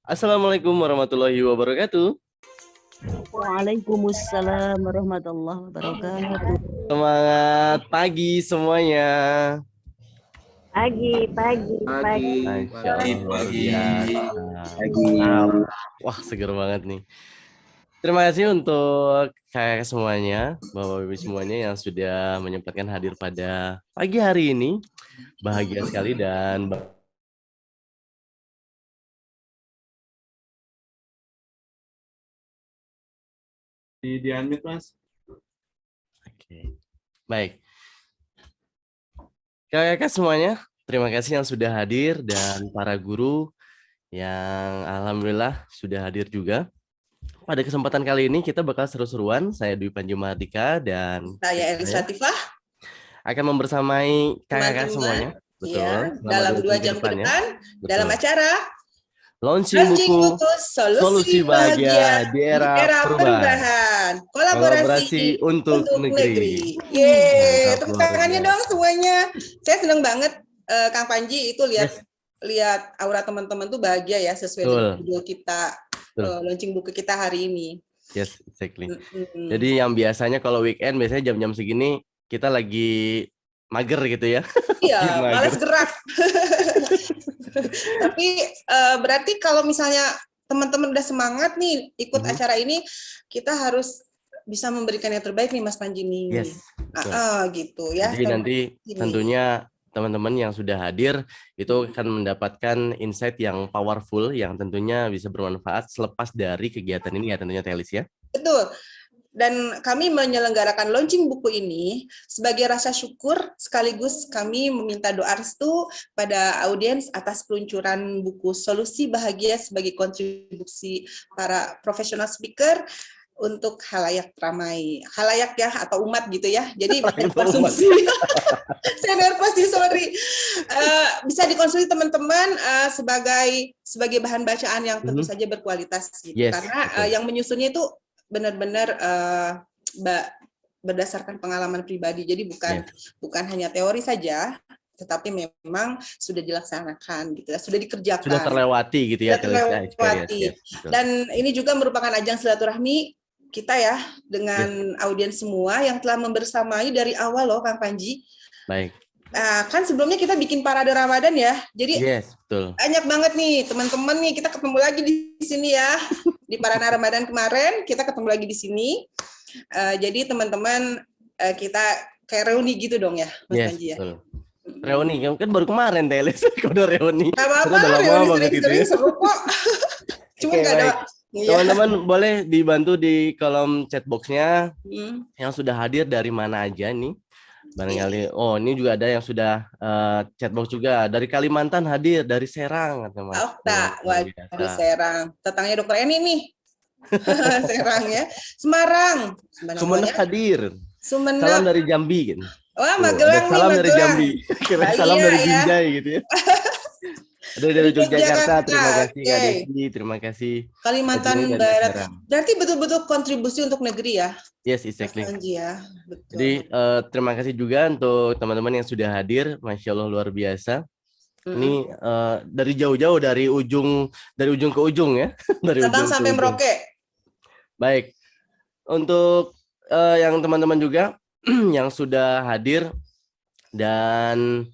Assalamualaikum warahmatullahi wabarakatuh. Waalaikumsalam warahmatullahi wabarakatuh. Semangat pagi semuanya. Pagi. Masya Allah, luar biasa. Wah, seger banget nih. Terima kasih untuk kakak semuanya, bapak-ibu semuanya yang sudah menyempatkan hadir pada pagi hari ini. Bahagia sekali dan di unmute Mas. Oke. Baik. Kakak semuanya, terima kasih yang sudah hadir dan para guru yang alhamdulillah sudah hadir juga. Pada kesempatan kali ini kita bakal seru-seruan. Saya Dwi Panji Mahardika dan saya Elisa Tifah akan membersamai kakak semuanya. Betul. Ya, dalam 2 jam ke depan dalam acara launching buku Solusi Bahagia di Era Perubahan. Kolaborasi untuk negeri. Yeay, tepuk tangannya dong semuanya. Saya senang banget Kang Panji itu lihat aura teman-teman tuh bahagia ya sesuai dengan judul kita launching buku kita hari ini. Yes, exactly. Jadi yang biasanya kalau weekend biasanya jam-jam segini kita lagi mager gitu ya. Iya, malas gerak. Tapi berarti kalau misalnya teman-teman udah semangat nih ikut acara ini, kita harus bisa memberikan yang terbaik nih Mas Panji nih. Yes. Gitu ya. Jadi nanti tentunya teman-teman yang sudah hadir itu akan mendapatkan insight yang powerful yang tentunya bisa bermanfaat selepas dari kegiatan ini ya tentunya Telis ya. Betul. Dan kami menyelenggarakan launching buku ini sebagai rasa syukur sekaligus kami meminta doa restu pada audiens atas peluncuran buku Solusi Bahagia sebagai kontribusi para profesional speaker untuk halayak ramai, halayak ya atau umat gitu ya. Jadi konsumsi. Saya nervous sih, sorry. Bisa dikonsumsi teman-teman sebagai bahan bacaan yang tentu saja berkualitas gitu. Karena yang menyusunnya itu benar-benar berdasarkan pengalaman pribadi. Jadi bukan hanya teori saja, tetapi memang sudah dilaksanakan gitu ya, sudah dikerjakan. Sudah terlewati gitu ya. Terlewati. Dan ini juga merupakan ajang silaturahmi kita ya dengan audiens semua yang telah membersamai dari awal loh Kang Panji. Baik. Nah, kan sebelumnya kita bikin parade Ramadan ya. Jadi betul. Banyak banget nih teman-teman nih, kita ketemu lagi di sini ya. Di parade Ramadan kemarin kita ketemu lagi di sini. Jadi teman-teman kita kayak reuni gitu dong ya Mas Panji ya. Betul. Reuni kan baru kemarin Telis udah reuni. Gak apa-apa, reuni sering-sering seru kok. Cuma nggak ada. Teman-teman boleh dibantu di kolom chat box-nya yang sudah hadir dari mana aja nih. Barangkali, ini juga ada yang sudah chatbox juga dari Kalimantan hadir, dari Serang. Waduh Serang. Tetangnya Dokter Eni nih. Serang ya. Semarang. Sumeneb hadir. Sumeneb. Salam dari Jambi. Gitu. Wah, Magelang nih, salam dari Jambi. Salam dari Binjai gitu ya. Ada dari Yogyakarta, terima kasih Kak Desi, terima kasih. Kalimantan Barat. Berarti betul-betul kontribusi untuk negeri ya? Yes, exactly. Ya, betul. Jadi terima kasih juga untuk teman-teman yang sudah hadir, Masya Allah luar biasa. Ini dari jauh-jauh dari ujung ke ujung ya. Dari Sabang sampai Merauke. Baik. Untuk yang teman-teman juga yang sudah hadir dan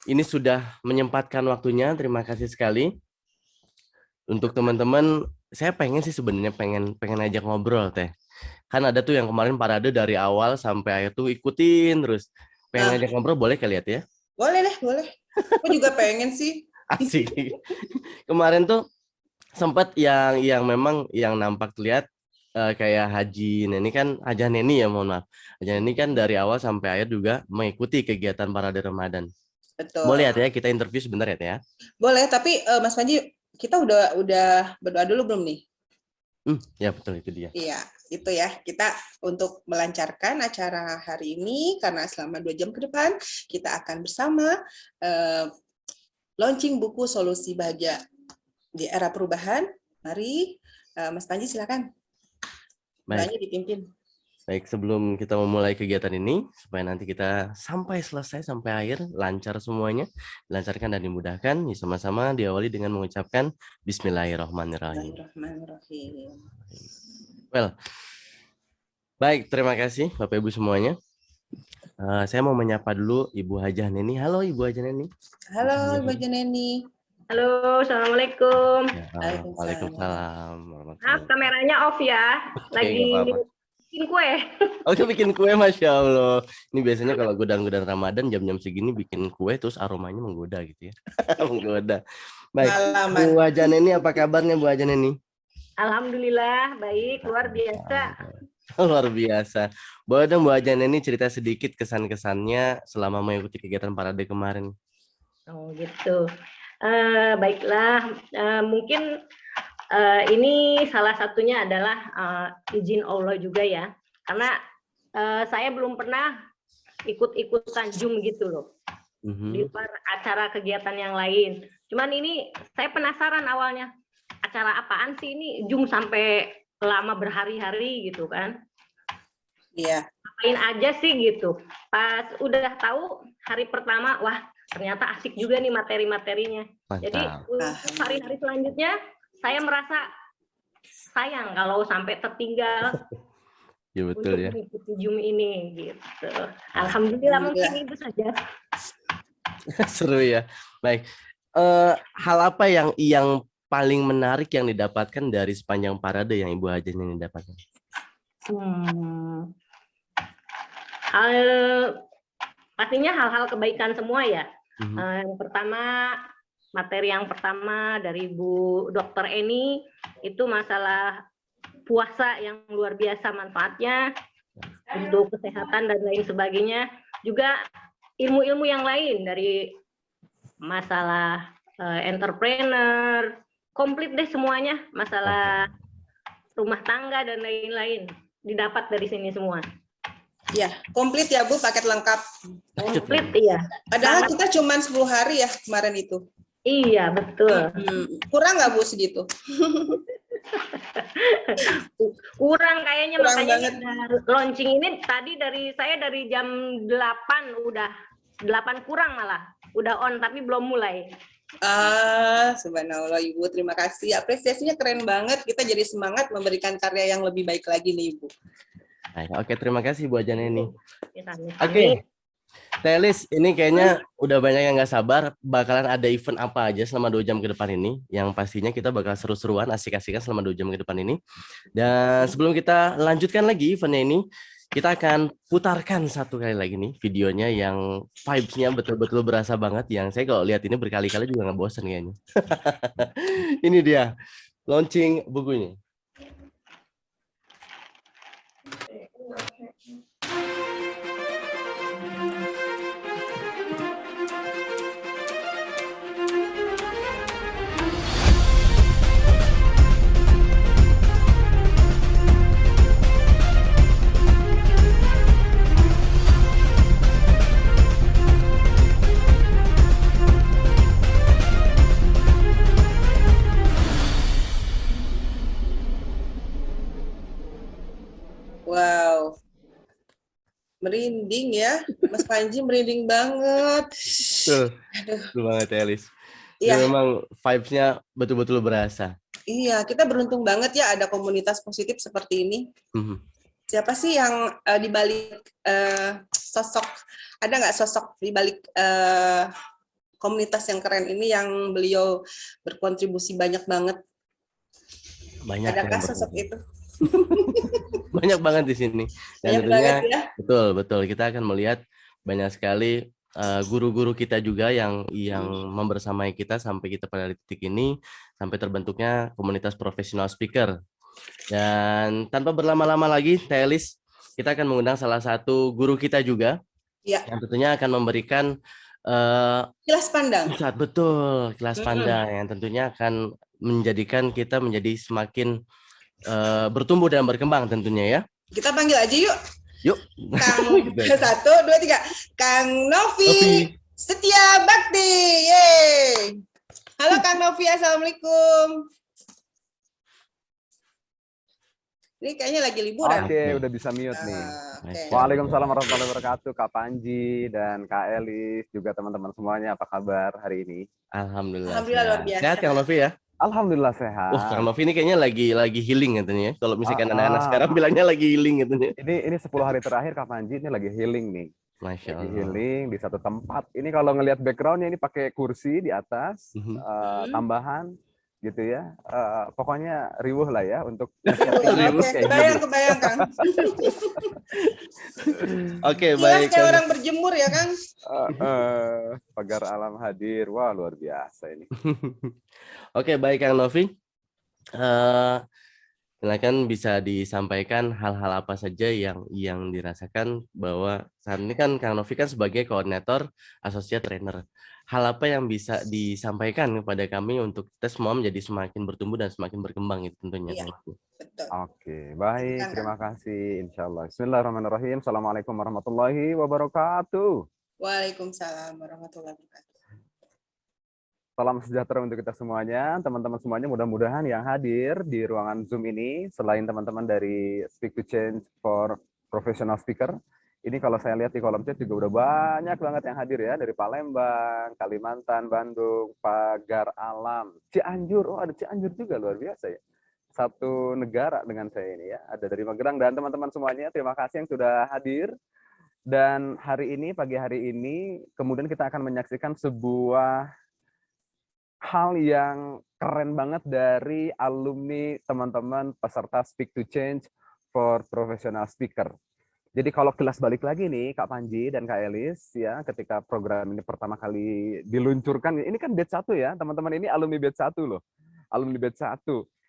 ini sudah menyempatkan waktunya, terima kasih sekali. Untuk teman-teman, saya pengen sih sebenarnya pengen ajak ngobrol teh. Kan ada tuh yang kemarin parade dari awal sampai akhir tuh ikutin terus. Pengen ajak ngobrol boleh kali ya? Boleh deh, boleh. Aku juga pengen sih. Asik. Kemarin tuh sempat yang memang yang nampak lihat kayak Haji Neni kan, Haji Neni ya mohon maaf. Haji Neni kan dari awal sampai akhir juga mengikuti kegiatan parade Ramadan. Betul. Boleh ya kita interview sebentar ya? Boleh, tapi Mas Panji kita udah berdoa dulu belum nih? Ya betul itu dia. Iya, itu ya. Kita untuk melancarkan acara hari ini karena selama 2 jam ke depan kita akan bersama launching buku Solusi Bahagia di Era Perubahan. Mari Mas Panji silakan. Doanya dipimpin. Baik, sebelum kita memulai kegiatan ini, supaya nanti kita sampai selesai, sampai akhir, lancar semuanya, dilancarkan dan dimudahkan, ya sama-sama diawali dengan mengucapkan Bismillahirrahmanirrahim. Bismillahirrahmanirrahim. Well, baik, terima kasih Bapak Ibu semuanya. Saya mau menyapa dulu Ibu Hajah Neni. Halo Ibu Hajah Neni. Halo Ibu Jeneni. Halo, assalamualaikum. Ya, Waalaikumsalam. Waalaikumsalam. Maaf, kameranya off ya. Oke, Lagi nggak apa-apa. bikin kue. Oke, bikin kue, Masya Allah. Ini biasanya kalau godang-godang Ramadan jam-jam segini bikin kue terus aromanya menggoda gitu ya. Menggoda. Baik, Pengalaman. Bu Hajah Neni, apa kabarnya Bu Hajah Neni? Alhamdulillah, baik, luar biasa. Luar biasa. Boleh dong Bu Hajah Neni cerita sedikit kesan-kesannya selama mengikuti kegiatan parade kemarin. Oh gitu. Baiklah, mungkin ini salah satunya adalah izin Allah juga ya. Karena saya belum pernah ikut-ikutan Zoom gitu loh. Di luar acara kegiatan yang lain. Cuman ini saya penasaran awalnya. Acara apaan sih ini Zoom sampai lama berhari-hari gitu kan. Iya. Ngapain aja sih gitu. Pas udah tahu hari pertama, wah ternyata asik juga nih materi-materinya. Jadi Mantap. untuk hari-hari selanjutnya saya merasa sayang kalau sampai tertinggal Ya betul untuk ya. mengikuti Zoom ini gitu. Alhamdulillah mungkin itu saja. Seru ya. Baik. Hal apa yang paling menarik yang didapatkan dari sepanjang parade yang Ibu Hajah Neni dapatkan? Pastinya hal-hal kebaikan semua ya. Yang pertama, materi yang pertama dari Bu Dr. Eni itu masalah puasa yang luar biasa manfaatnya untuk kesehatan dan lain sebagainya. Juga ilmu-ilmu yang lain dari masalah entrepreneur, komplit deh semuanya, masalah rumah tangga dan lain-lain didapat dari sini semua. Ya, komplit ya Bu, paket lengkap. Komplit iya. Padahal kita cuma 10 hari ya kemarin itu. Iya, betul. Kurang nggak Bu segitu? Kurang kayaknya, Kurang makanya banget. launching ini tadi saya dari jam 8 udah 8 kurang malah. Udah on tapi belum mulai. Subhanallah Ibu, terima kasih. Apresiasinya keren banget. Kita jadi semangat memberikan karya yang lebih baik lagi nih Ibu. Oke, terima kasih Bu Hajah Neni. Oke. Oke, Telis, ini kayaknya udah banyak yang nggak sabar. Bakalan ada event apa aja selama 2 jam ke depan ini. Yang pastinya kita bakal seru-seruan, asik-asikan selama 2 jam ke depan ini. Dan sebelum kita lanjutkan lagi eventnya ini, kita akan putarkan satu kali lagi nih videonya yang vibes-nya betul-betul berasa banget. Yang saya kalau lihat ini berkali-kali juga nggak bosan kayaknya. Ini dia, launching bukunya. Wow. Merinding ya. Mas Panji merinding banget. Betul banget ya, Lis. Iya. Memang vibes-nya betul-betul berasa. Iya, kita beruntung banget ya ada komunitas positif seperti ini. Siapa sih yang di balik sosok, ada nggak sosok di balik komunitas yang keren ini yang beliau berkontribusi banyak banget? Banyak. Adakah sosok itu? Banyak banget di sini. Dan Banyak tentunya banget ya. betul kita akan melihat banyak sekali guru-guru kita juga yang membersamai kita sampai kita pada titik ini, sampai terbentuknya komunitas profesional speaker. Dan tanpa berlama-lama lagi, Telis, kita akan mengundang salah satu guru kita juga, ya, yang tentunya akan memberikan kilas pandang. Betul, kilas pandang yang tentunya akan menjadikan kita menjadi semakin bertumbuh dan berkembang tentunya ya. Kita panggil aja yuk. Yuk. Kang 1, 2, 3. Kang Novi Setia Bakti. Yeay. Halo Kang Novi, assalamualaikum. Ini kayaknya lagi liburan. Oke, udah bisa mute nih. Oke. Waalaikumsalam warahmatullahi wabarakatuh, Kak Panji dan Kak Elis, juga teman-teman semuanya. Apa kabar hari ini? Alhamdulillah. Alhamdulillah luar biasa. Sehat Kang Novi ya? Alhamdulillah sehat. Wah, Kang Novi ini kayaknya lagi healing katanya ya. Kalau misalkan anak-anak Ah. sekarang bilangnya lagi healing katanya. Ini 10 hari terakhir Kak Panji ini lagi healing nih. Masya Lagi Allah. healing di satu tempat. Ini kalau ngelihat backgroundnya ini pakai kursi di atas, tambahan gitu ya. Pokoknya riuh lah ya untuk Oke, kebayang Kang. Oke, Kilas baik. kayak orang berjemur ya Kang. Pagar alam hadir. Wah, luar biasa ini. Oke, baik Kang Novi. Silakan bisa disampaikan hal-hal apa saja yang dirasakan bahwa saat ini kan Kang Novi kan sebagai koordinator associate trainer. Hal apa yang bisa disampaikan kepada kami untuk kita semua menjadi semakin bertumbuh dan semakin berkembang itu tentunya. Iya, betul. Oke, baik. Silakan. Terima kasih. Insya Allah. Bismillahirrahmanirrahim. Assalamualaikum warahmatullahi wabarakatuh. Waalaikumsalam warahmatullahi wabarakatuh. Salam sejahtera untuk kita semuanya, teman-teman semuanya. Mudah-mudahan yang hadir di ruangan Zoom ini, selain teman-teman dari Speak to Change for Professional Speaker, ini kalau saya lihat di kolom chat juga udah banyak banget yang hadir ya, dari Palembang, Kalimantan, Bandung, Pagar Alam, Cianjur. Oh, ada Cianjur juga, luar biasa ya. Satu negara dengan saya ini ya, ada dari Magelang, dan teman-teman semuanya, terima kasih yang sudah hadir. Dan hari ini, pagi hari ini, kemudian kita akan menyaksikan sebuah hal yang keren banget dari alumni teman-teman peserta Speak to Change for Professional Speaker. Jadi kalau kelas balik lagi nih Kak Panji dan Kak Elis ya, ketika program ini pertama kali diluncurkan, ini kan batch 1 ya, teman-teman ini alumni batch 1 loh. Alumni batch 1.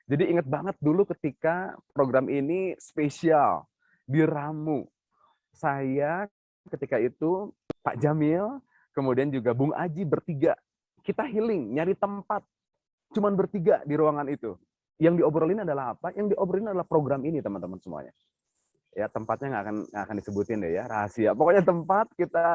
Jadi ingat banget dulu ketika program ini spesial, diramu. Saya ketika itu Pak Jamil, kemudian juga Bung Aji bertiga. Kita healing, nyari tempat, cuman bertiga di ruangan itu. Yang diobrolin adalah apa? Yang diobrolin adalah program ini, teman-teman semuanya. Ya, tempatnya nggak akan disebutin deh ya, rahasia. Pokoknya tempat kita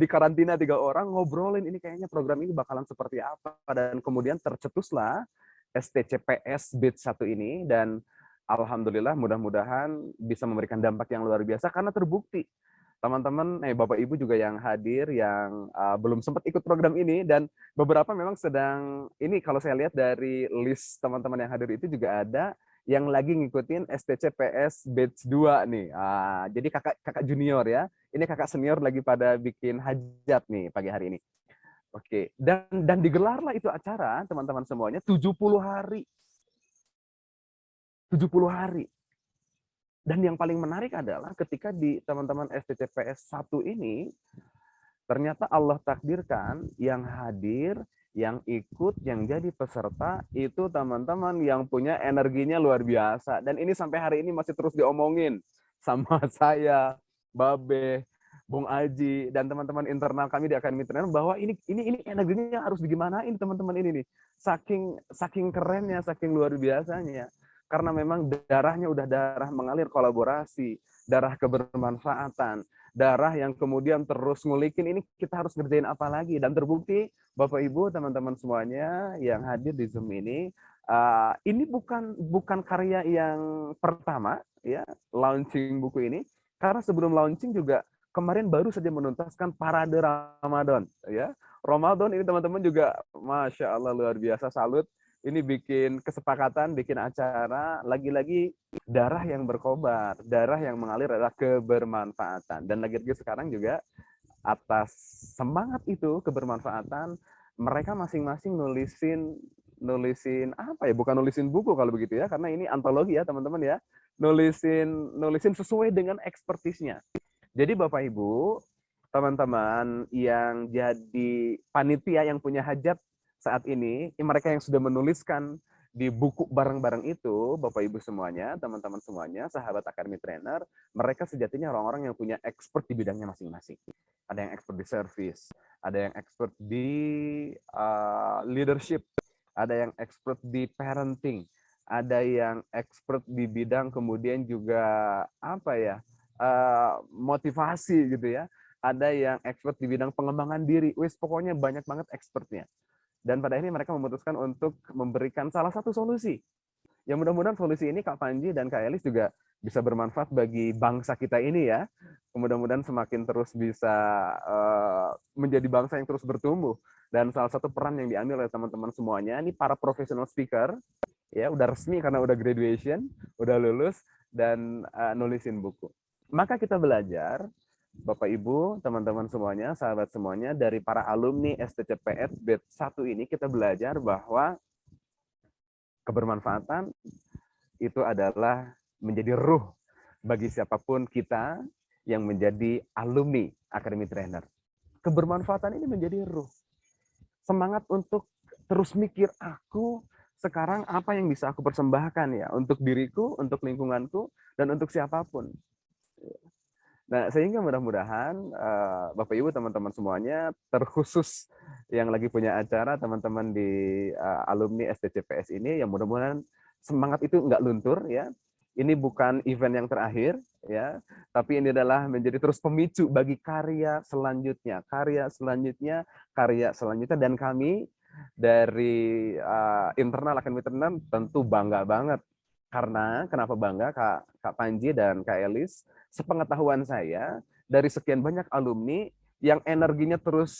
di karantina 3 orang, ngobrolin ini kayaknya program ini bakalan seperti apa. Dan kemudian tercetuslah STCPS Batch 1 ini, dan alhamdulillah mudah-mudahan bisa memberikan dampak yang luar biasa karena terbukti. Teman-teman, Bapak Ibu juga yang hadir, yang belum sempat ikut program ini, dan beberapa memang sedang, ini kalau saya lihat dari list teman-teman yang hadir itu juga ada yang lagi ngikutin STCPS Batch 2 nih. Jadi kakak junior ya, ini kakak senior lagi pada bikin hajat nih pagi hari ini. Oke, dan digelarlah itu acara, teman-teman semuanya, 70 hari. 70 hari. Dan yang paling menarik adalah ketika di teman-teman STCPS 1 ini, ternyata Allah takdirkan yang hadir, yang ikut, yang jadi peserta, itu teman-teman yang punya energinya luar biasa. Dan ini sampai hari ini masih terus diomongin sama saya, Babe, Bung Aji, dan teman-teman internal kami di Akademi Trainer, bahwa ini energinya harus digimanain teman-teman ini nih. Saking kerennya, saking luar biasanya. Karena memang darahnya udah darah mengalir kolaborasi, darah kebermanfaatan, darah yang kemudian terus ngulikin ini kita harus ngerjain apa lagi. Dan terbukti Bapak Ibu, teman-teman semuanya yang hadir di Zoom ini bukan karya yang pertama ya, launching buku ini, karena sebelum launching juga kemarin baru saja menuntaskan parade Ramadan ya. Ramadan ini teman-teman juga Masya Allah luar biasa, salut. Ini bikin kesepakatan, bikin acara, lagi-lagi darah yang berkobar, darah yang mengalir adalah kebermanfaatan. Dan lagi-lagi sekarang juga atas semangat itu, kebermanfaatan, mereka masing-masing nulisin apa ya, bukan nulisin buku kalau begitu ya, karena ini antologi ya teman-teman ya, nulisin sesuai dengan ekspertisnya. Jadi Bapak Ibu, teman-teman yang jadi panitia yang punya hajat saat ini, mereka yang sudah menuliskan di buku bareng-bareng itu, Bapak Ibu semuanya, teman-teman semuanya, sahabat Akademi Trainer, mereka sejatinya orang-orang yang punya expert di bidangnya masing-masing. Ada yang expert di service, ada yang expert di leadership, ada yang expert di parenting, ada yang expert di bidang kemudian juga apa ya, motivasi gitu ya, ada yang expert di bidang pengembangan diri. Wis pokoknya banyak banget expertnya. Dan pada akhirnya mereka memutuskan untuk memberikan salah satu solusi Ya mudah-mudahan solusi ini Kak Panji dan Kak Elis juga bisa bermanfaat bagi bangsa kita ini ya. Mudah-mudahan semakin terus bisa menjadi bangsa yang terus bertumbuh. Dan salah satu peran yang diambil oleh teman-teman semuanya, ini para professional speaker, ya udah resmi karena udah graduation, udah lulus, dan nulisin buku. Maka kita belajar, Bapak Ibu, teman-teman semuanya, sahabat semuanya, dari para alumni STCPS Batch 1 ini kita belajar bahwa kebermanfaatan itu adalah menjadi ruh bagi siapapun kita yang menjadi alumni Academy Trainer. Kebermanfaatan ini menjadi ruh. Semangat untuk terus mikir aku sekarang apa yang bisa aku persembahkan ya untuk diriku, untuk lingkunganku, dan untuk siapapun. Nah, sehingga mudah-mudahan Bapak Ibu, teman-teman semuanya, terkhusus yang lagi punya acara, teman-teman di alumni STCPS ini, yang mudah-mudahan semangat itu nggak luntur ya. Ini bukan event yang terakhir ya, tapi ini adalah menjadi terus pemicu bagi karya selanjutnya, dan kami dari internal Academy Trainer tentu bangga banget. Karena kenapa bangga Kak Panji dan Kak Elis? Sepengetahuan saya, dari sekian banyak alumni yang energinya terus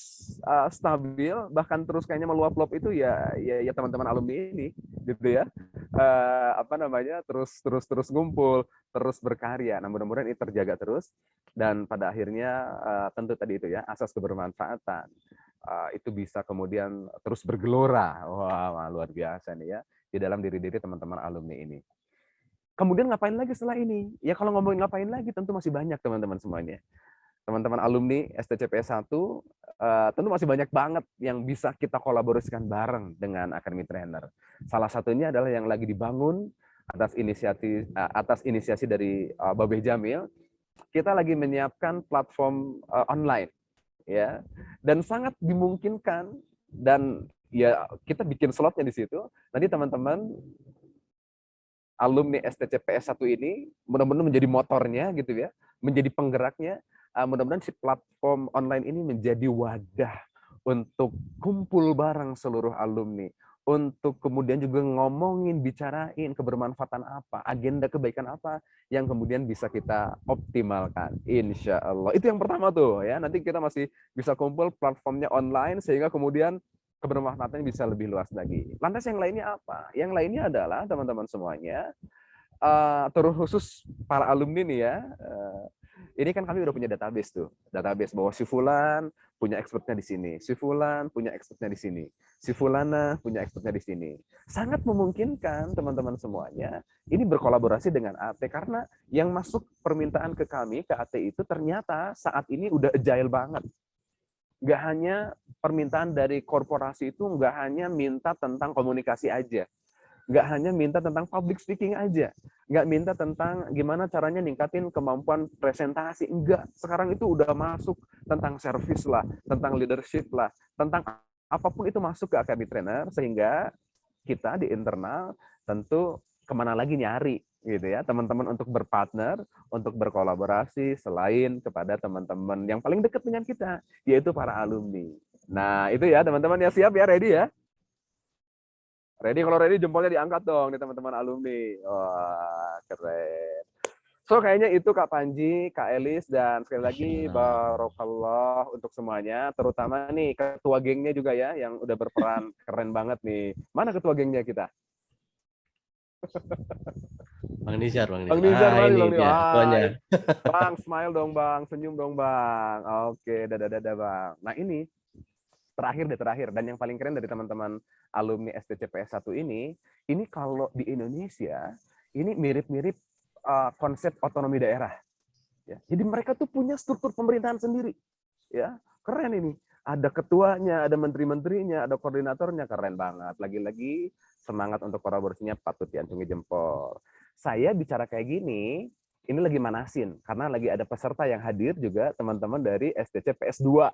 stabil, bahkan terus kayaknya meluap-luap itu ya teman-teman alumni ini, gitu ya. Terus ngumpul, terus berkarya. Nah, mudah-mudahan ini terjaga terus, dan pada akhirnya tentu tadi itu ya, asas kebermanfaatan itu bisa kemudian terus bergelora. Wah, luar biasa nih ya, di dalam diri-diri teman-teman alumni ini. Kemudian ngapain lagi setelah ini? Ya kalau ngomongin ngapain lagi, tentu masih banyak teman-teman semuanya. Teman-teman alumni STCPS 1, tentu masih banyak banget yang bisa kita kolaborasikan bareng dengan Academy Trainer. Salah satunya adalah yang lagi dibangun atas inisiasi dari Babeh Jamil. Kita lagi menyiapkan platform online, ya, dan sangat dimungkinkan, dan ya kita bikin slotnya di situ. Nanti teman-teman alumni STCPS 1 ini mudah-mudahan menjadi motornya gitu ya, menjadi penggeraknya. Mudah-mudahan si platform online ini menjadi wadah untuk kumpul bareng seluruh alumni, untuk kemudian juga ngomongin, bicarain kebermanfaatan apa, agenda kebaikan apa yang kemudian bisa kita optimalkan. Insya Allah. Itu yang pertama tuh ya. Nanti kita masih bisa kumpul platformnya online sehingga kemudian kebermanfaatannya bisa lebih luas lagi. Lantas yang lainnya apa? Yang lainnya adalah teman-teman semuanya, terkhusus para alumni nih ya. Ini kan kami udah punya database tuh, database bahwa si Fulan punya expertnya di sini, si Fulan punya expertnya di sini, si Fulana punya expertnya di sini. Sangat memungkinkan teman-teman semuanya ini berkolaborasi dengan AT, karena yang masuk permintaan ke kami, ke AT itu ternyata saat ini udah agile banget. Nggak hanya permintaan dari korporasi itu nggak hanya minta tentang komunikasi aja, nggak hanya minta tentang public speaking aja, nggak minta tentang gimana caranya ningkatin kemampuan presentasi, enggak. Sekarang itu udah masuk tentang service lah, tentang leadership lah, tentang apapun itu masuk ke Academy Trainer, sehingga kita di internal tentu kemana lagi nyari gitu ya, teman-teman untuk berpartner, untuk berkolaborasi selain kepada teman-teman yang paling dekat dengan kita, yaitu para alumni. Nah itu ya teman-teman, ya siap ya, ready ya? Ready? Kalau ready jempolnya diangkat dong nih teman-teman alumni. Wah, keren. So kayaknya itu Kak Panji, Kak Elis, dan sekali lagi barokallah untuk semuanya, terutama nih ketua gengnya juga ya yang udah berperan keren banget nih. Mana ketua gengnya kita? Bang Nizar, Bang Nizar, ini dia ketuanya. Bang, smile dong Bang, senyum dong Bang. Oke, dadah Bang. Nah ini terakhir, dan yang paling keren dari teman-teman alumni STCPS 1 ini kalau di Indonesia, ini mirip-mirip konsep otonomi daerah. Ya. Jadi mereka tuh punya struktur pemerintahan sendiri. Ya, keren ini. Ada ketuanya, ada menteri-menterinya, ada koordinatornya, keren banget. Lagi-lagi semangat untuk kolaborasinya patut diacungi jempol. Saya bicara kayak gini, ini lagi manasin, karena lagi ada peserta yang hadir juga, teman-teman dari STCPS 2.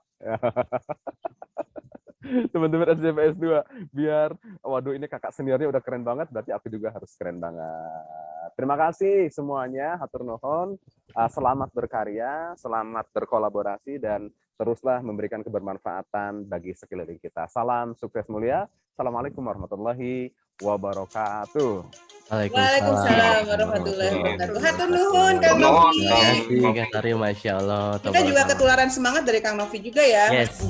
Teman-teman STCPS 2. Biar, waduh ini kakak seniornya udah keren banget, berarti aku juga harus keren banget. Terima kasih semuanya, hatur nuhun. Selamat berkarya, selamat berkolaborasi, dan teruslah memberikan kebermanfaatan bagi sekeliling kita. Salam sukses mulia. Assalamualaikum warahmatullahi wabarakatuh. Waalaikumsalam warahmatullahi wabarakatuh. Hatur nuhun Kang Novi. Terima kasih Kang Aryo, Masya Allah. Kita juga ketularan semangat dari Kang Novi juga ya. Yes.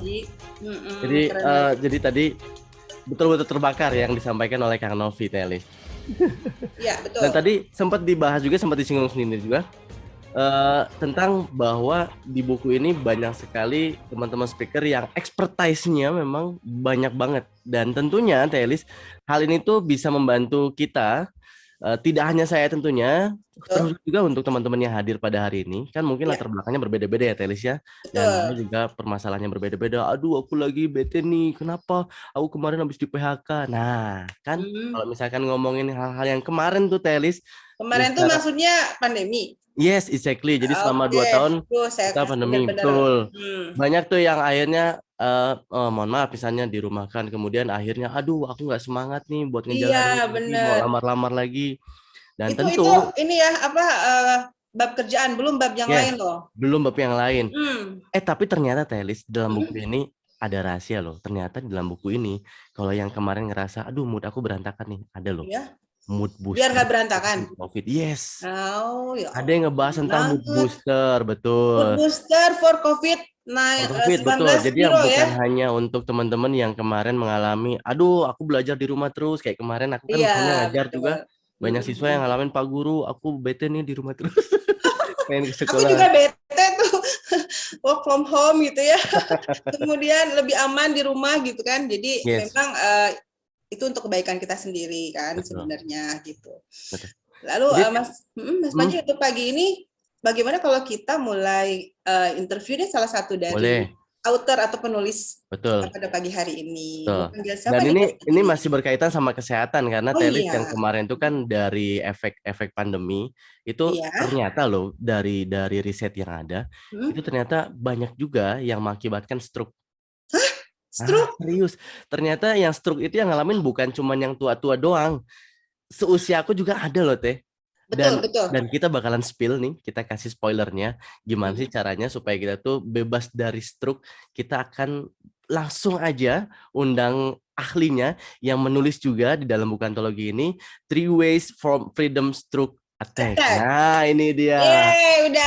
Jadi tadi betul-betul terbakar yang disampaikan oleh Kang Novi, Telis. Iya, betul. Dan tadi sempat dibahas juga, sempat disinggung sendiri juga tentang bahwa di buku ini banyak sekali teman-teman speaker yang expertise-nya memang banyak banget. Dan tentunya, Telis, hal ini tuh bisa membantu kita, tidak hanya saya tentunya, terus juga untuk teman-teman yang hadir pada hari ini. Kan mungkin latar belakangnya berbeda-beda ya, Telis ya. Dan juga permasalahannya berbeda-beda. Aduh, aku lagi bete nih. Kenapa? Aku kemarin habis di PHK. Nah, kan kalau misalkan ngomongin hal-hal yang kemarin tuh, Telis. Kemarin tuh maksudnya pandemi. Yes, exactly. Jadi selama 2 tahun kita pandemi. Betul. Banyak tuh yang akhirnya, mohon maaf misalnya dirumahkan. Kemudian akhirnya, aduh aku nggak semangat nih buat ngejalanin lagi, mau lamar-lamar lagi. Dan itu ini ya, bab kerjaan, belum bab yang lain loh. Belum bab yang lain. Tapi ternyata Telis, dalam buku ini ada rahasia loh. Ternyata di dalam buku ini, kalau yang kemarin ngerasa, aduh mood aku berantakan nih, ada loh. Ya. Mood booster. Biar nggak berantakan. COVID, yes. Oh, ya. Ada yang ngebahas tentang mood booster, betul. Mood booster for COVID-19, betul. Jadi yang bukan ya? hanya untuk teman-teman yang kemarin mengalami, aduh aku belajar di rumah terus, kayak kemarin aku kan misalnya ngajar juga, banyak siswa yang ngalamin, Pak Guru, aku bete nih di rumah terus. Pengen ke sekolah. Aku juga bete tuh, work from home gitu ya. Kemudian lebih aman di rumah gitu kan. Jadi memang itu untuk kebaikan kita sendiri kan sebenarnya gitu. Lalu Mas Panji, untuk pagi ini bagaimana kalau kita mulai interview deh salah satu dari author atau penulis pada pagi hari ini. Dan ini masih berkaitan sama kesehatan karena Telis yang kemarin itu kan dari efek pandemi itu ternyata loh dari riset yang ada itu ternyata banyak juga yang mengakibatkan stroke. Stroke? Serius. Ternyata yang stroke itu yang ngalamin bukan cuma yang tua-tua doang. Seusia aku juga ada loh, Teh. Dan kita bakalan spill nih, kita kasih spoilernya. Gimana sih caranya supaya kita tuh bebas dari stroke. Kita akan langsung aja undang ahlinya yang menulis juga di dalam buku antologi ini, 3 Ways from Freedom Stroke Attack. Nah, ini dia.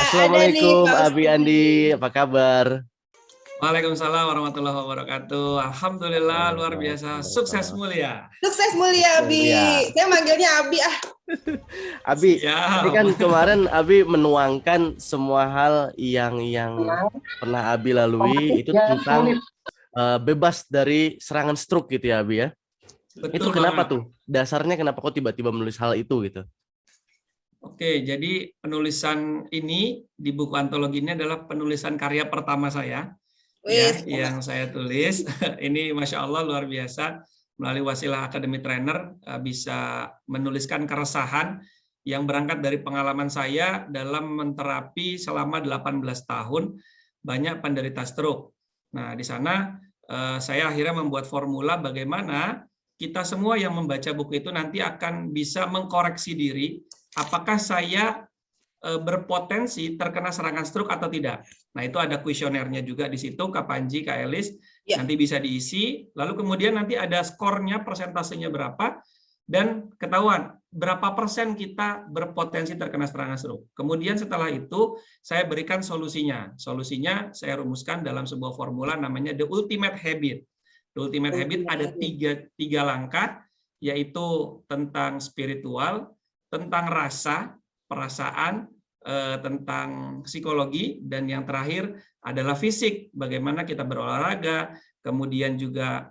Assalamualaikum, Abi Andi. Apa kabar? Waalaikumsalam warahmatullahi wabarakatuh. Alhamdulillah, luar biasa. Sukses mulia. Sukses mulia, Abi. Saya manggilnya Abi Abi, ini kan kemarin Abi menuangkan semua hal yang pernah Abi lalui itu tentang bebas dari serangan stroke gitu ya, Abi ya. Betul, itu kenapa tuh? Dasarnya kenapa kok tiba-tiba menulis hal itu gitu? Oke, jadi penulisan ini di buku antologi ini adalah penulisan karya pertama saya. Yang saya tulis. Ini Masya Allah luar biasa, melalui wasilah Academy Trainer bisa menuliskan keresahan yang berangkat dari pengalaman saya dalam menterapi selama 18 tahun banyak penderita stroke. Nah, di sana saya akhirnya membuat formula bagaimana kita semua yang membaca buku itu nanti akan bisa mengkoreksi diri apakah saya berpotensi terkena serangan stroke atau tidak. Nah, itu ada kuesionernya juga di situ, Kak Panji, Kak Elis, nanti bisa diisi. Lalu kemudian nanti ada skornya, persentasenya berapa, dan ketahuan berapa persen kita berpotensi terkena serangan stroke. Kemudian setelah itu, saya berikan solusinya. Solusinya saya rumuskan dalam sebuah formula namanya The Ultimate Habit. The Ultimate Habit ada tiga langkah, yaitu tentang spiritual, tentang rasa, perasaan, tentang psikologi, dan yang terakhir adalah fisik, bagaimana kita berolahraga, kemudian juga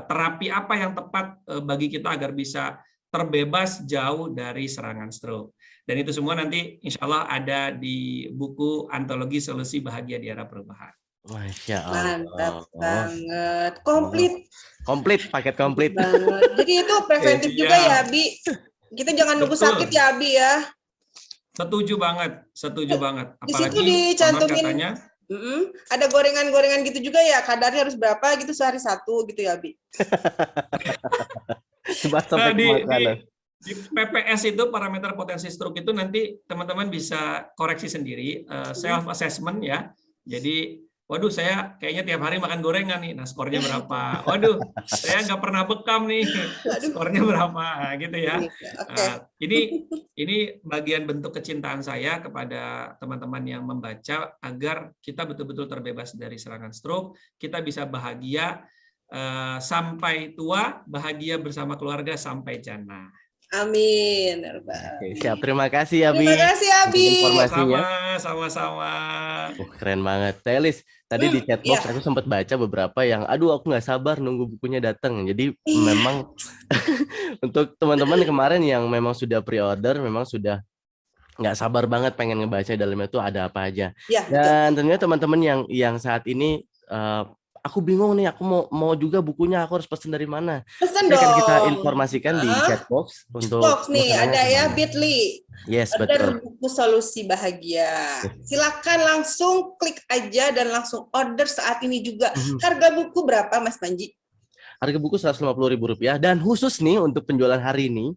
terapi apa yang tepat bagi kita agar bisa terbebas jauh dari serangan stroke. Dan itu semua nanti insya Allah ada di buku Antologi Solusi Bahagia di Era Perubahan. Masya Allah. Mantap banget. Paket komplit. Jadi itu preventif juga ya, Abi. Kita jangan nunggu sakit ya, Abi ya. Setuju banget. Apalagi di situ dicantumin katanya ada gorengan-gorengan gitu juga ya, kadarnya harus berapa gitu sehari 1 gitu ya, Abi. Di PPS itu parameter potensi stroke itu nanti teman-teman bisa koreksi sendiri, self assessment ya. Jadi, waduh saya kayaknya tiap hari makan gorengan nih, nah skornya berapa? Waduh, saya nggak pernah bekam nih, skornya berapa? Gitu ya. Nah, ini bagian bentuk kecintaan saya kepada teman-teman yang membaca agar kita betul-betul terbebas dari serangan stroke, kita bisa bahagia sampai tua, bahagia bersama keluarga sampai jannah. Amin. Oke, siap. Terima kasih Abi. Terima kasih Abi. Informasinya. Sama-sama. Keren banget. Telis, tadi di chatbox aku sempat baca beberapa yang, aduh aku nggak sabar nunggu bukunya datang. Jadi memang untuk teman-teman kemarin yang memang sudah pre-order, memang sudah nggak sabar banget pengen ngebaca dalamnya itu ada apa aja. Ya, dan tentunya teman-teman yang saat ini aku bingung nih, aku mau juga bukunya, aku harus pesen dari mana? Pesan Ini dong. akan kita informasikan di chatbox untuk box nih ada ya Bitly. Yes, Order betul. buku solusi bahagia. Silakan langsung klik aja dan langsung order saat ini juga. Harga buku berapa Mas Panji? Harga buku Rp150.000 dan khusus nih untuk penjualan hari ini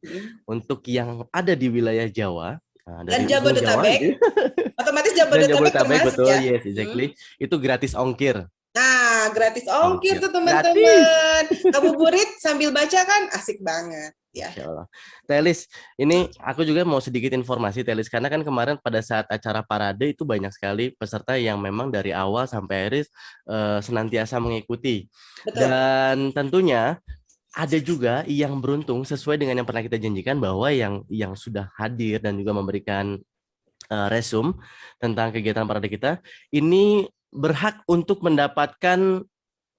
untuk yang ada di wilayah Jawa. Nah, Dan Jabodetabek. Otomatis dan Jabodetabek termasuk betul, ya. yes, exactly. Itu gratis ongkir. Nah, gratis ongkir tuh teman-teman. Ngabuburit sambil baca kan asik banget ya. Insya Allah. Telis, ini aku juga mau sedikit informasi Telis, karena kan kemarin pada saat acara parade itu banyak sekali peserta yang memang dari awal sampai akhir senantiasa mengikuti. Betul. Dan tentunya ada juga yang beruntung sesuai dengan yang pernah kita janjikan bahwa yang sudah hadir dan juga memberikan resume tentang kegiatan parade kita ini berhak untuk mendapatkan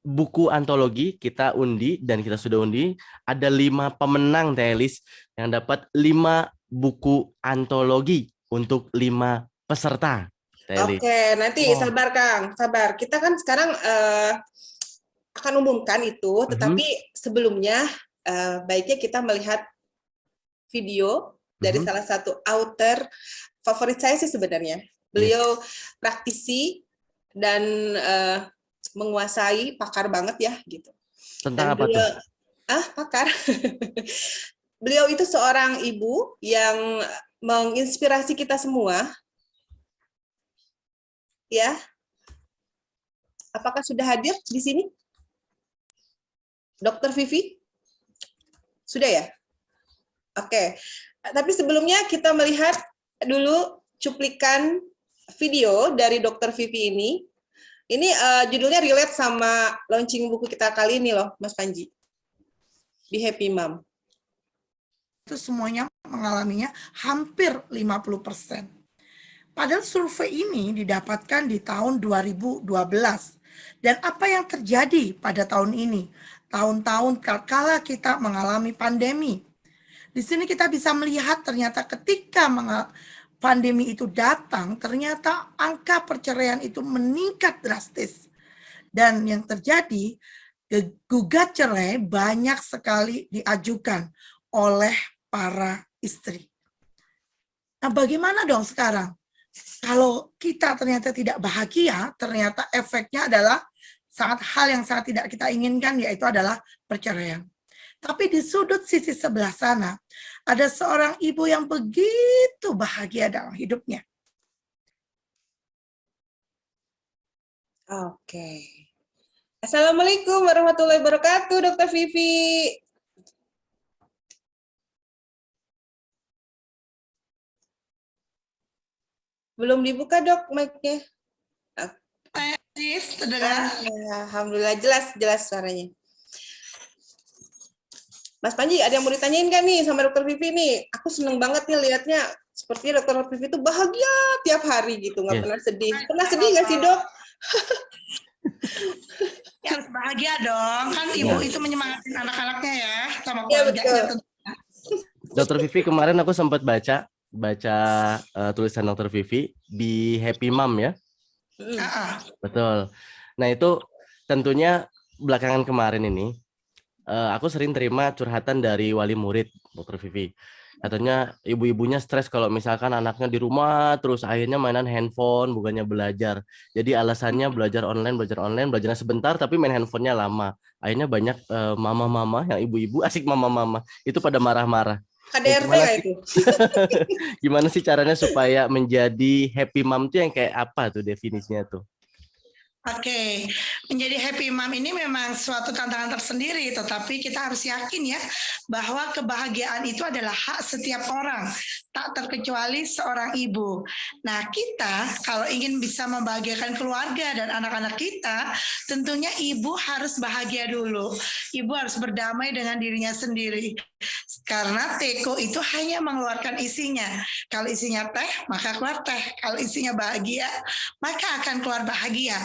buku antologi. Kita undi dan kita sudah undi ada 5 pemenang Telis yang dapat 5 buku antologi untuk 5 peserta Telis. Oke, nanti sabar Kang, sabar. Kita kan sekarang akan umumkan itu, tetapi sebelumnya baiknya kita melihat video dari salah satu author favorit saya sih sebenarnya. Beliau praktisi dan menguasai, pakar banget ya gitu. Tentang dan apa beliau, tuh? Pakar. Beliau itu seorang ibu yang menginspirasi kita semua. Ya. Apakah sudah hadir di sini? Dr. Vivi? Sudah ya? Oke. Tapi sebelumnya kita melihat dulu cuplikan video dari Dr. Vivi ini. Ini judulnya relate sama launching buku kita kali ini loh, Mas Panji. Di Happy Mom. Itu semuanya mengalaminya hampir 50%. Padahal survei ini didapatkan di tahun 2012. Dan apa yang terjadi pada tahun ini? Tahun-tahun kala kita mengalami pandemi. Di sini kita bisa melihat ternyata ketika pandemi itu datang, ternyata angka perceraian itu meningkat drastis. Dan yang terjadi, gugat cerai banyak sekali diajukan oleh para istri. Nah, bagaimana dong sekarang? Kalau kita ternyata tidak bahagia, ternyata efeknya adalah hal yang sangat tidak kita inginkan, yaitu adalah perceraian. Tapi di sudut sisi sebelah sana, ada seorang ibu yang begitu bahagia dalam hidupnya. Oke. Assalamualaikum warahmatullahi wabarakatuh, Dr. Vivi. Belum dibuka, Dok, mic-nya. Alhamdulillah, jelas suaranya. Mas Panji, ada yang mau ditanyain kan nih sama Dr. Vivi nih? Aku seneng banget nih lihatnya. Sepertinya Dr. Vivi itu bahagia tiap hari gitu, nggak pernah sedih. Pernah sedih nggak sih, Dok? Ya, harus bahagia dong. Kan ibu itu menyemangatin anak-anaknya ya, sama Iya, keluarganya. betul. Dr. Vivi, kemarin aku sempat baca tulisan Dr. Vivi di Happy Mom ya. Betul. Nah itu tentunya belakangan kemarin ini aku sering terima curhatan dari wali murid Dr. Vivi. Katanya ibu-ibunya stres kalau misalkan anaknya di rumah terus akhirnya mainan handphone bukannya belajar. Jadi alasannya belajar online, belajarnya sebentar tapi main handphonenya lama. Akhirnya banyak mama-mama yang ibu-ibu asik mama-mama itu pada marah-marah. KDRT Gimana kayak sih? itu. Gimana sih caranya supaya menjadi happy mom tuh yang kayak apa tuh definisinya tuh? Oke, menjadi happy mom ini memang suatu tantangan tersendiri, tetapi kita harus yakin ya bahwa kebahagiaan itu adalah hak setiap orang, tak terkecuali seorang ibu. Nah, kita kalau ingin bisa membahagiakan keluarga dan anak-anak kita, tentunya ibu harus bahagia dulu. Ibu harus berdamai dengan dirinya sendiri. Karena teko itu hanya mengeluarkan isinya. Kalau isinya teh, maka keluar teh. Kalau isinya bahagia, maka akan keluar bahagia.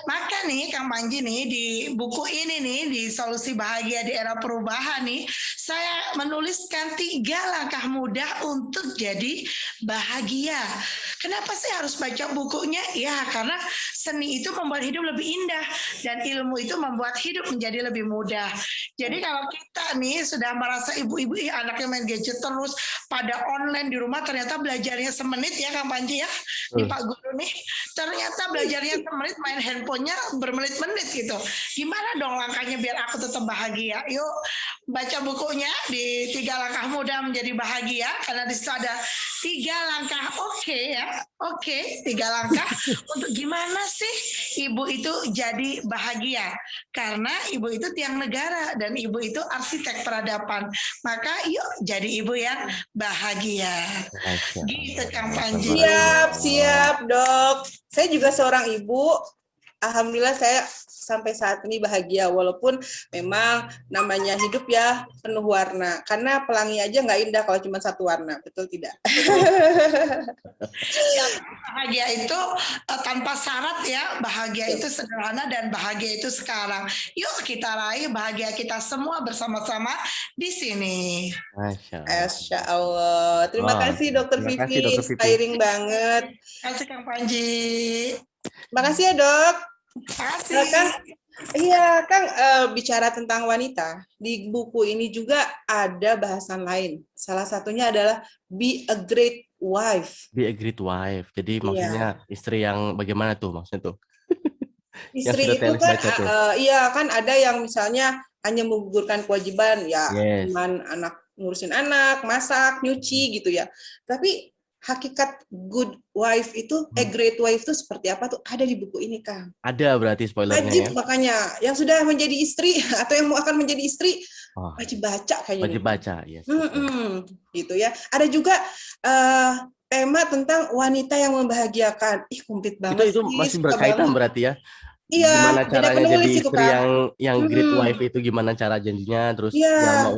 Maka nih Kang Panji nih di buku ini nih di Solusi Bahagia di Era Perubahan nih saya menuliskan 3 langkah mudah untuk jadi bahagia. Kenapa sih harus baca bukunya? Ya karena seni itu membuat hidup lebih indah dan ilmu itu membuat hidup menjadi lebih mudah. Jadi kalau kita nih sudah merasa ibu-ibu anaknya main gadget terus pada online di rumah ternyata belajarnya semenit ya Kang Panji ya di Pak Guru nih ternyata belajarnya semenit main handphonenya bermenit-menit gitu. Gimana dong langkahnya biar aku tetap bahagia? Yuk baca bukunya di 3 langkah mudah menjadi bahagia karena di situ ada 3 langkah oke 3 langkah untuk gimana sih ibu itu jadi bahagia karena ibu itu tiang negara dan ibu itu arsitek peradaban maka yuk jadi ibu yang bahagia gitu Kang Panji. Siap Dok. Saya juga seorang ibu. Alhamdulillah saya sampai saat ini bahagia walaupun memang namanya hidup ya penuh warna karena pelangi aja nggak indah kalau cuma satu warna, betul tidak? Bahagia itu tanpa syarat ya, bahagia itu sederhana dan bahagia itu sekarang. Yuk kita raih bahagia kita semua bersama-sama di sini. Masya Allah. Terima kasih Dokter Vivi, inspiring banget. Terima kasih Kang Panji. Makasih ya Dok. Makasih. Kang, iya Kang, bicara tentang wanita di buku ini juga ada bahasan lain. Salah satunya adalah be a great wife. Be a great wife. Jadi maksudnya istri yang bagaimana tuh maksudnya tuh? Istri itu kan, iya kan ada yang misalnya hanya menggugurkan kewajiban ya, cuman ngurusin anak, masak, nyuci gitu ya. Tapi hakikat good wife itu, great wife itu seperti apa tuh ada di buku ini Kang. Ada berarti spoilernya. Wajib makanya yang sudah menjadi istri atau yang mau akan menjadi istri wajib baca kayaknya. Wajib baca ya. Gitu ya. Ada juga tema tentang wanita yang membahagiakan. Ih komplit banget. Itu masih berkaitan berarti ya. Iya. Gimana caranya jadi istri kan? yang great wife itu gimana cara janjinya, terus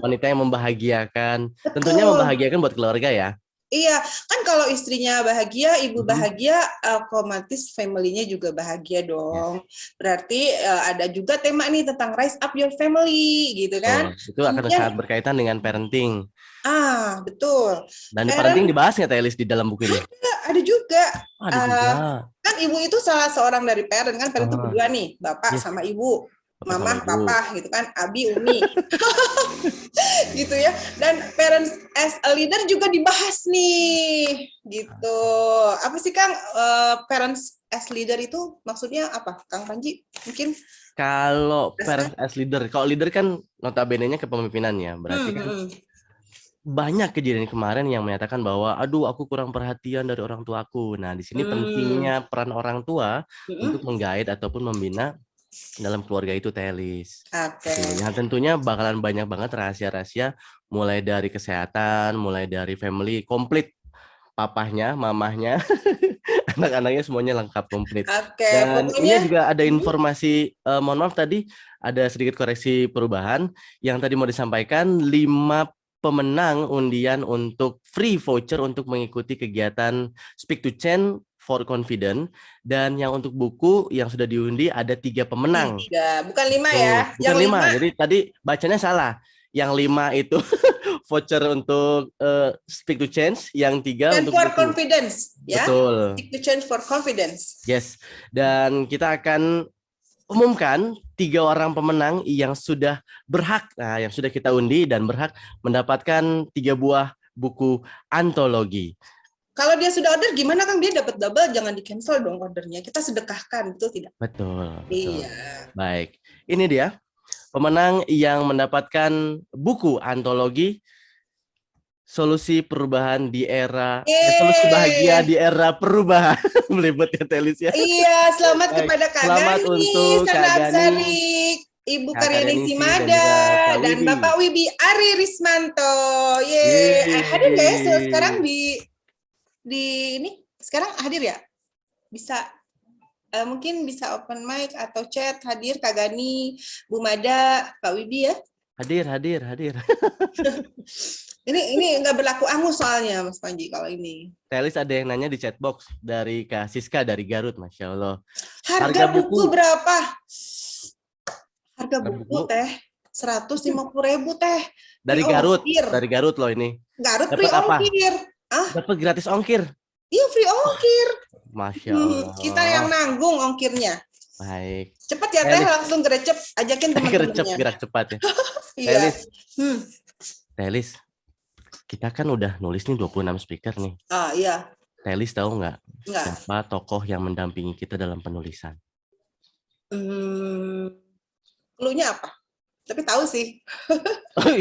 wanita yang membahagiakan. Betul. Tentunya membahagiakan buat keluarga ya. Iya, kan kalau istrinya bahagia, ibu bahagia, otomatis family-nya juga bahagia dong. Berarti ada juga tema nih tentang rise up your family, gitu kan? Itu akan sangat berkaitan dengan parenting. Betul. Dan parenting dibahas nggak Teh Elis di dalam buku ini? Ada juga. Ada juga. Kan ibu itu salah seorang dari parent, kan parent itu berdua nih, bapak sama ibu. Mama, papa, gitu kan, Abi, Umi, gitu ya. Dan parents as a leader juga dibahas nih, gitu. Apa sih Kang, parents as leader itu maksudnya apa, Kang Panji? Mungkin? Kalau parents as leader, kalau leader kan notabene-nya kepemimpinan ya, berarti kan banyak kejadian kemarin yang menyatakan bahwa, aduh aku kurang perhatian dari orang tuaku. Nah di sini pentingnya peran orang tua untuk menggait ataupun membina dalam keluarga itu Teh Elis. Yang tentunya bakalan banyak banget rahasia-rahasia mulai dari kesehatan, mulai dari family komplit, papahnya, mamahnya, anak-anaknya semuanya lengkap komplit. Dan ini juga ada informasi, mohon maaf tadi ada sedikit koreksi perubahan yang tadi mau disampaikan 5 pemenang undian untuk free voucher untuk mengikuti kegiatan Speak to Change for Confident, dan yang untuk buku yang sudah diundi ada 3 pemenang. 3, bukan 5 ya? Bukan yang 5. Jadi tadi bacanya salah. Yang 5 itu voucher untuk Speak to Change, yang 3 untuk for buku. Confidence, ya. Betul. Speak to Change for Confidence. Yes. Dan kita akan umumkan 3 orang pemenang yang sudah berhak, yang sudah kita undi dan berhak mendapatkan 3 buah buku antologi. Kalau dia sudah order, gimana Kang? Dia dapat double, jangan di-cancel dong ordernya. Kita sedekahkan, betul tidak? Betul. Iya. Baik, ini dia pemenang yang mendapatkan buku antologi solusi perubahan di era solusi bahagia di era perubahan. Melibet ya Telis ya. Iya, selamat Baik, kepada Kak selamat Gani, untuk Kak Sanap Gani, Sari, Ibu Kak Karyani Karyani dan Simada, juga Pak dan Wibi. Bapak Wibi Ari Rismanto. Hadir nggak ya sekarang di ini? Sekarang hadir ya? Bisa mungkin bisa open mic atau chat hadir Kak Gani, Bu Mada, Pak Wibi ya. Hadir. Ini nggak berlaku angus soalnya Mas Panji kalau ini. Telis ada yang nanya di chatbox dari Kak Siska dari Garut, Masya Allah. Harga buku berapa? Harga buku teh 150.000 teh. Dari Garut loh ini. Garut Dapat free apa? ongkir. Dapat gratis ongkir. Iya free ongkir. Masya Allah. Kita yang nanggung ongkirnya. Baik. Cepat ya teh, langsung gercep, ajakin teman-temannya. Gerak cepat ya. Iya. Telis, kita kan udah nulis nih 26 speaker nih. Iya. Telis tahu nggak Nggak. siapa tokoh yang mendampingi kita dalam penulisan? Clue-nya apa? Tapi tahu sih.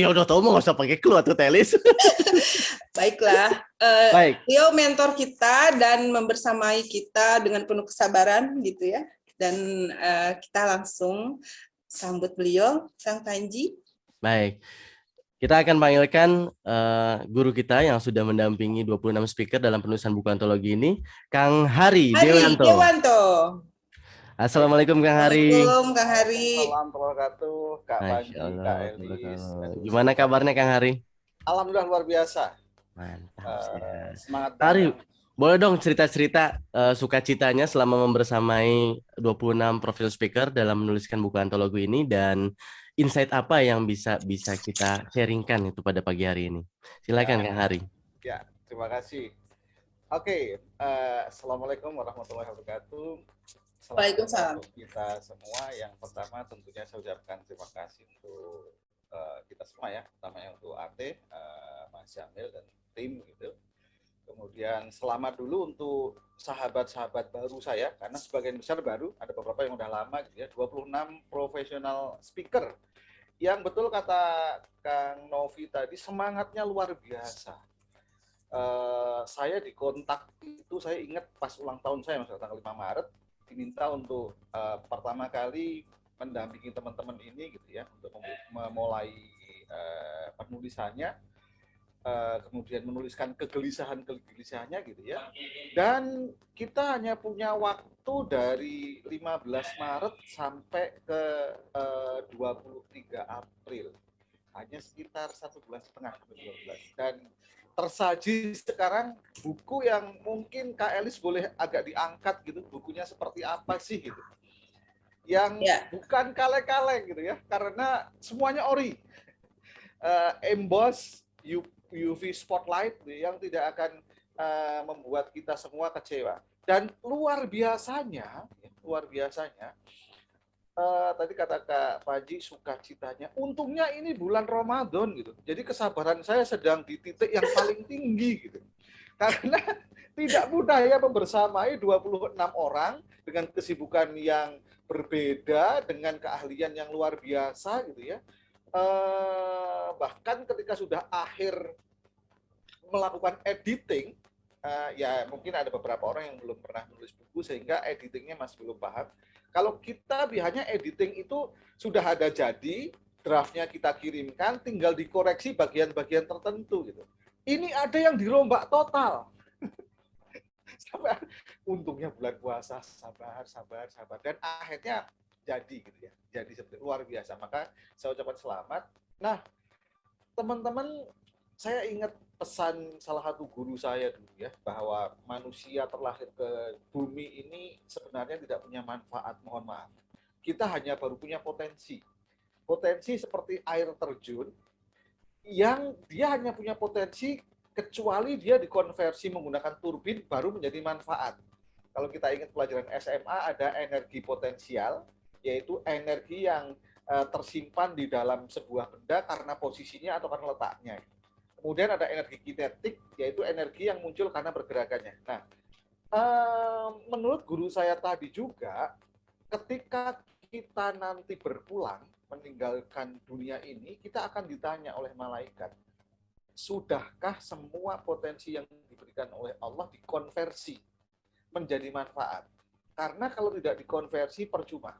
Ya udah tahu mau nggak usah pakai clue tuh Telis. Baiklah. Baik. Beliau mentor kita dan membersamai kita dengan penuh kesabaran gitu ya. Dan kita langsung sambut beliau, Kang Panji. Baik. Kita akan panggilkan guru kita yang sudah mendampingi 26 speaker dalam penulisan buku antologi ini, Kang Hari Dewanto. Assalamualaikum Kang Hari. Assalamualaikum Kang Hari. Assalamualaikum warahmatullahi wabarakatuh, Kak Panji, Kak Elis. Gimana kabarnya Kang Hari? Alhamdulillah luar biasa. Mantap. Semangat. Hari, boleh dong cerita-cerita sukacitanya selama membersamai 26 profil speaker dalam menuliskan buku antologi ini dan insight apa yang bisa kita sharingkan itu pada pagi hari ini. Silakan Kang Hari. Ya, terima kasih. Oke, Assalamualaikum warahmatullahi wabarakatuh. Waalaikumsalam. Untuk kita semua, yang pertama tentunya saya ucapkan terima kasih untuk kita semua ya, pertamanya untuk AT, Mas Jamil dan tim gitu. Kemudian selamat dulu untuk sahabat-sahabat baru saya, karena sebagian besar baru, ada beberapa yang udah lama gitu ya, 26 profesional speaker. Yang betul kata Kang Novi tadi, semangatnya luar biasa. Saya dikontak itu, saya ingat pas ulang tahun saya, Mas, tanggal 5 Maret, diminta untuk pertama kali mendampingi teman-teman ini gitu ya, untuk memulai penulisannya. Kemudian menuliskan kegelisahannya gitu ya. Dan kita hanya punya waktu dari 15 Maret sampai ke 23 April. Hanya sekitar 1,5 bulan, 12. Dan tersaji sekarang buku yang mungkin Kak Elis boleh agak diangkat gitu, bukunya seperti apa sih gitu. Yang bukan kaleng-kaleng gitu ya, karena semuanya ori. Emboss, UV spotlight yang tidak akan membuat kita semua kecewa. Dan luar biasanya tadi kata Kak Panji sukacitanya, untungnya ini bulan Ramadan gitu. Jadi kesabaran saya sedang di titik yang paling tinggi gitu. Karena tidak mudah ya membersamai 26 orang dengan kesibukan yang berbeda, dengan keahlian yang luar biasa gitu ya. Bahkan ketika sudah akhir melakukan editing, ya mungkin ada beberapa orang yang belum pernah menulis buku sehingga editingnya masih belum paham. Kalau kita biasanya editing itu sudah ada jadi, draftnya kita kirimkan, tinggal dikoreksi bagian-bagian tertentu gitu. Ini ada yang dirombak total. Sampai untungnya bulan puasa, sabar, dan akhirnya jadi gitu ya, jadi seperti luar biasa. Maka saya ucapkan selamat. Nah, teman-teman, saya ingat pesan salah satu guru saya dulu ya, bahwa manusia terlahir ke bumi ini sebenarnya tidak punya manfaat, mohon maaf. Kita hanya baru punya potensi seperti air terjun yang dia hanya punya potensi kecuali dia dikonversi menggunakan turbin baru menjadi manfaat. Kalau kita ingat pelajaran SMA ada energi potensial, yaitu energi yang tersimpan di dalam sebuah benda karena posisinya atau karena letaknya. Kemudian ada energi kinetik, yaitu energi yang muncul karena pergerakannya. Nah, menurut guru saya tadi juga, ketika kita nanti berpulang, meninggalkan dunia ini, kita akan ditanya oleh malaikat. sudahkah semua potensi yang diberikan oleh Allah dikonversi menjadi manfaat? Karena kalau tidak dikonversi percuma.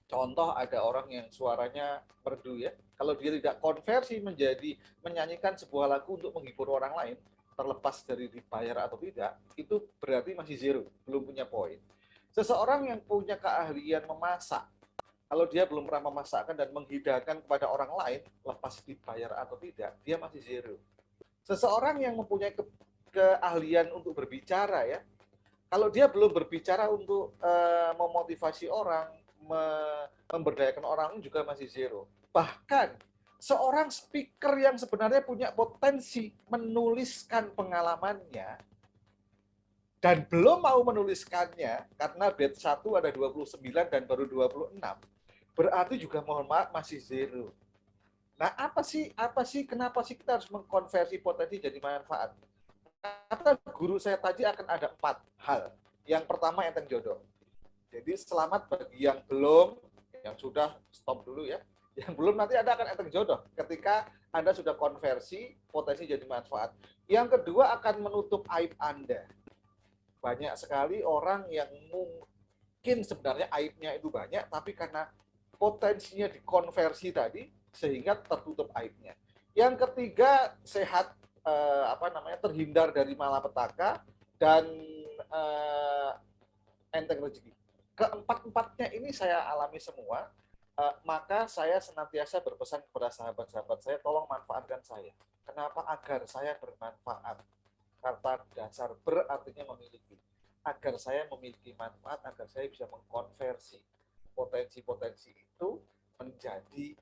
Contoh, ada orang yang suaranya merdu ya. Kalau dia tidak konversi menjadi menyanyikan sebuah lagu untuk menghibur orang lain, terlepas dari dibayar atau tidak, itu berarti masih zero, belum punya poin. Seseorang yang punya keahlian memasak, kalau dia belum pernah memasakkan dan menghidangkan kepada orang lain, lepas dibayar atau tidak, dia masih zero. Seseorang yang mempunyai keahlian untuk berbicara ya, kalau dia belum berbicara untuk memotivasi orang, memberdayakan orang juga masih zero. Bahkan seorang speaker yang sebenarnya punya potensi menuliskan pengalamannya dan belum mau menuliskannya karena batch 1 ada 29 dan baru 26, berarti juga mohon maaf masih zero. Nah, apa sih kenapa sih kita harus mengkonversi potensi jadi manfaat? Kata guru saya tadi akan ada 4 hal. Yang pertama enteng jodoh. Jadi selamat bagi yang belum, yang sudah stop dulu ya. Yang belum nanti Anda akan enteng jodoh ketika Anda sudah konversi potensi jadi manfaat. Yang kedua akan menutup aib Anda. Banyak sekali orang yang mungkin sebenarnya aibnya itu banyak, tapi karena potensinya dikonversi tadi sehingga tertutup aibnya. Yang ketiga sehat, terhindar dari malapetaka dan enteng rezeki. Keempat-empatnya ini saya alami semua, maka saya senantiasa berpesan kepada sahabat-sahabat saya, tolong manfaatkan saya. Kenapa? Agar saya bermanfaat. Kata dasar ber artinya memiliki. Agar saya memiliki manfaat, agar saya bisa mengkonversi potensi-potensi itu menjadi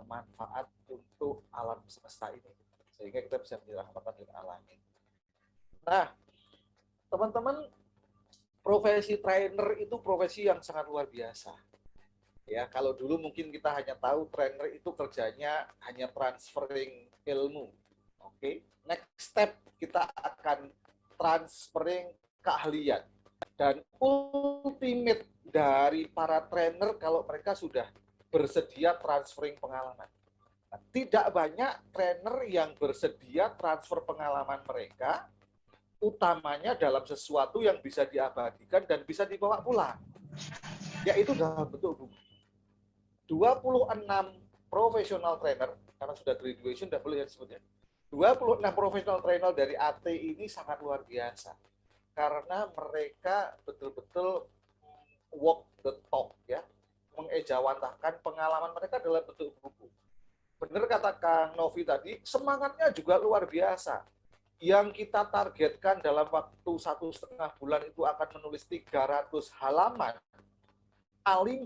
manfaat untuk alam semesta ini. Sehingga kita bisa menjadi rahmatan lil alamin. Nah, teman-teman, profesi trainer itu profesi yang sangat luar biasa. Ya, kalau dulu mungkin kita hanya tahu trainer itu kerjanya hanya transferring ilmu. Oke. Next step kita akan transferring keahlian. Dan ultimate dari para trainer kalau mereka sudah bersedia transferring pengalaman. Nah, tidak banyak trainer yang bersedia transfer pengalaman mereka, utamanya dalam sesuatu yang bisa diabadikan dan bisa dibawa pulang, yaitu dalam bentuk buku. 26 professional trainer, karena sudah graduation, tidak boleh ya disebutnya, 26 professional trainer dari AT ini sangat luar biasa, karena mereka betul-betul walk the talk, ya, mengejawantahkan pengalaman mereka dalam bentuk buku. Benar kata Kang Novi tadi, semangatnya juga luar biasa. Yang kita targetkan dalam waktu 1,5 bulan itu akan menulis 300 halaman A5,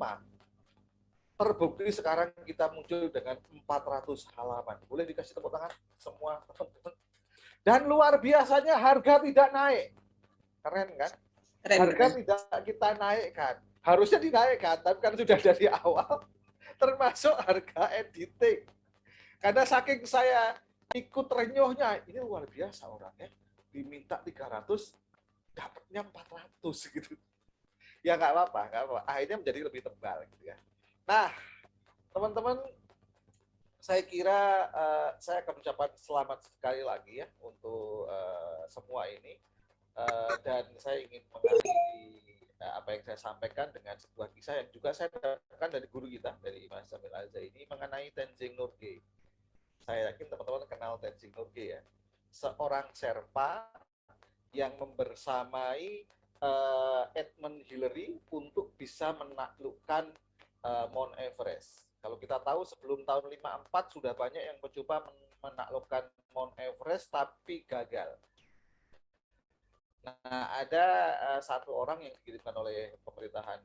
terbukti sekarang kita muncul dengan 400 halaman. Boleh dikasih tepuk tangan semua teman-teman. Dan luar biasanya harga tidak naik. Keren kan? Harga tidak kita naikkan. Harusnya dinaikkan, tapi kan sudah dari awal. Termasuk harga editing. Karena saking saya ikut renyuhnya, ini luar biasa orangnya, diminta 300, dapatnya 400 gitu. Ya nggak apa-apa, akhirnya menjadi lebih tebal gitu ya. Nah, teman-teman, saya kira saya akan ucapkan selamat sekali lagi ya untuk semua ini, dan saya ingin mengakhiri apa yang saya sampaikan dengan sebuah kisah yang juga saya dapatkan dari guru kita, dari Mas Jamil Al-Zaini, mengenai Tenzing Norgay. Saya yakin teman-teman kenal Tenzing Norgay ya, seorang Sherpa yang membersamai Edmund Hillary untuk bisa menaklukkan Mount Everest. Kalau kita tahu sebelum tahun 54 sudah banyak yang mencoba menaklukkan Mount Everest tapi gagal. Nah, ada satu orang yang dikirimkan oleh pemerintahan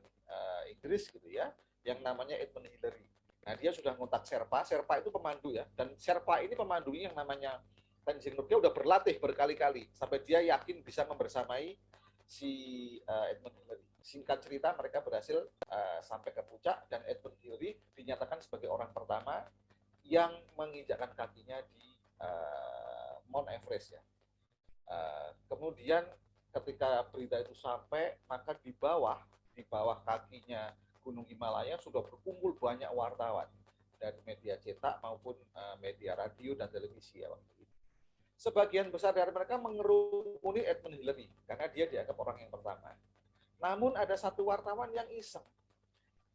Inggris gitu ya, yang namanya Edmund Hillary. Nah, dia sudah ngontak Sherpa. Sherpa itu pemandu ya, dan Sherpa ini pemandunya yang namanya Tenzing Norgay udah berlatih berkali-kali sampai dia yakin bisa membersamai si Edmund Hillary. Singkat cerita, mereka berhasil sampai ke puncak dan Edmund Hillary dinyatakan sebagai orang pertama yang menginjakkan kakinya di Mount Everest ya. Kemudian ketika berita itu sampai, maka di bawah kakinya Gunung Himalaya sudah berkumpul banyak wartawan dari media cetak maupun media radio dan televisi ya waktu itu. sebagian besar dari mereka mengerumuni Edmund Hillary karena dia dianggap orang yang pertama. Namun ada satu wartawan yang iseng,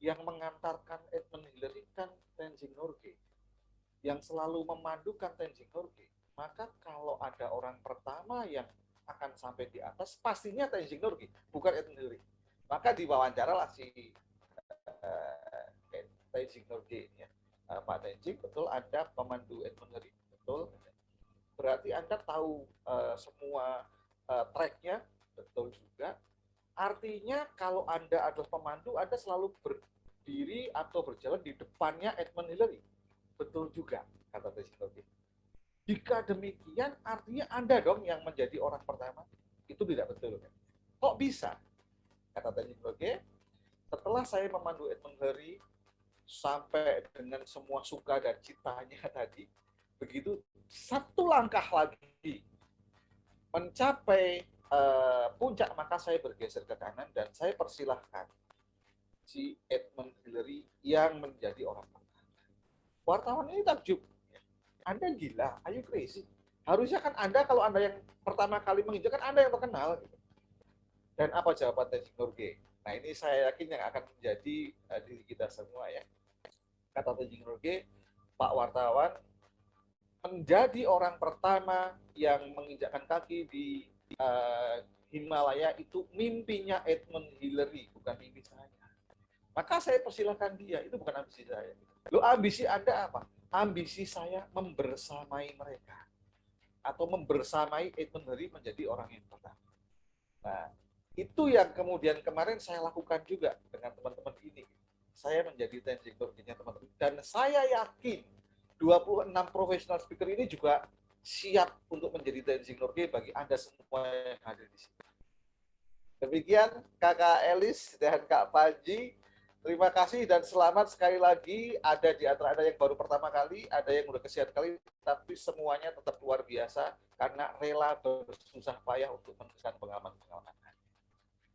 yang mengantarkan Edmund Hillary kan Tenzing Norgay, yang selalu memandukan Tenzing Norgay. Maka kalau ada orang pertama yang akan sampai di atas, pastinya Tenzing Norgay, bukan Edmund Hillary. Maka diwawancaralah si Tenzing Norgay ini, Pak Tenzing, betul Anda pemandu Edmund Hillary, betul. Berarti Anda tahu semua tracknya, betul juga. Artinya kalau Anda adalah pemandu, Anda selalu berdiri atau berjalan di depannya Edmund Hillary, betul juga, kata Tenzing Norgay. Jika demikian, artinya Anda dong yang menjadi orang pertama. Itu tidak betul. Kok bisa? Kata Tenzing Norgay, setelah saya memandu Edmund Hillary sampai dengan semua suka dan citanya tadi, begitu satu langkah lagi mencapai puncak, maka saya bergeser ke kanan dan saya persilahkan si Edmund Hillary yang menjadi orang pertama. Wartawan ini takjub. Anda gila, are you crazy? Harusnya kan Anda, kalau Anda yang pertama kali menginjak, kan Anda yang terkenal. Dan apa jawaban Tenzing Norgay? Nah, ini saya yakin yang akan menjadi diri kita semua ya. Kata Tenzing Norgay, Pak wartawan, menjadi orang pertama yang menginjakkan kaki di Himalaya itu mimpinya Edmund Hillary, bukan mimpi saya. Maka saya persilahkan dia, itu bukan ambisi saya. Loh, ambisi Anda apa? Ambisi saya membersamai mereka. Atau membersamai Edmund Hillary menjadi orang yang pertama. Nah, itu yang kemudian kemarin saya lakukan juga dengan teman-teman ini. Saya menjadi Tenzing Norgay-nya teman-teman. Dan saya yakin 26 professional speaker ini juga siap untuk menjadi Tenzing Norgay bagi Anda semua yang hadir di sini. Demikian Kakak Elis dan Kak Panji. Terima kasih dan selamat sekali lagi. Ada di antara Anda yang baru pertama kali, ada yang udah kesekian kali, tapi semuanya tetap luar biasa karena rela bersusah payah untuk meneruskan pengalaman-pengalaman.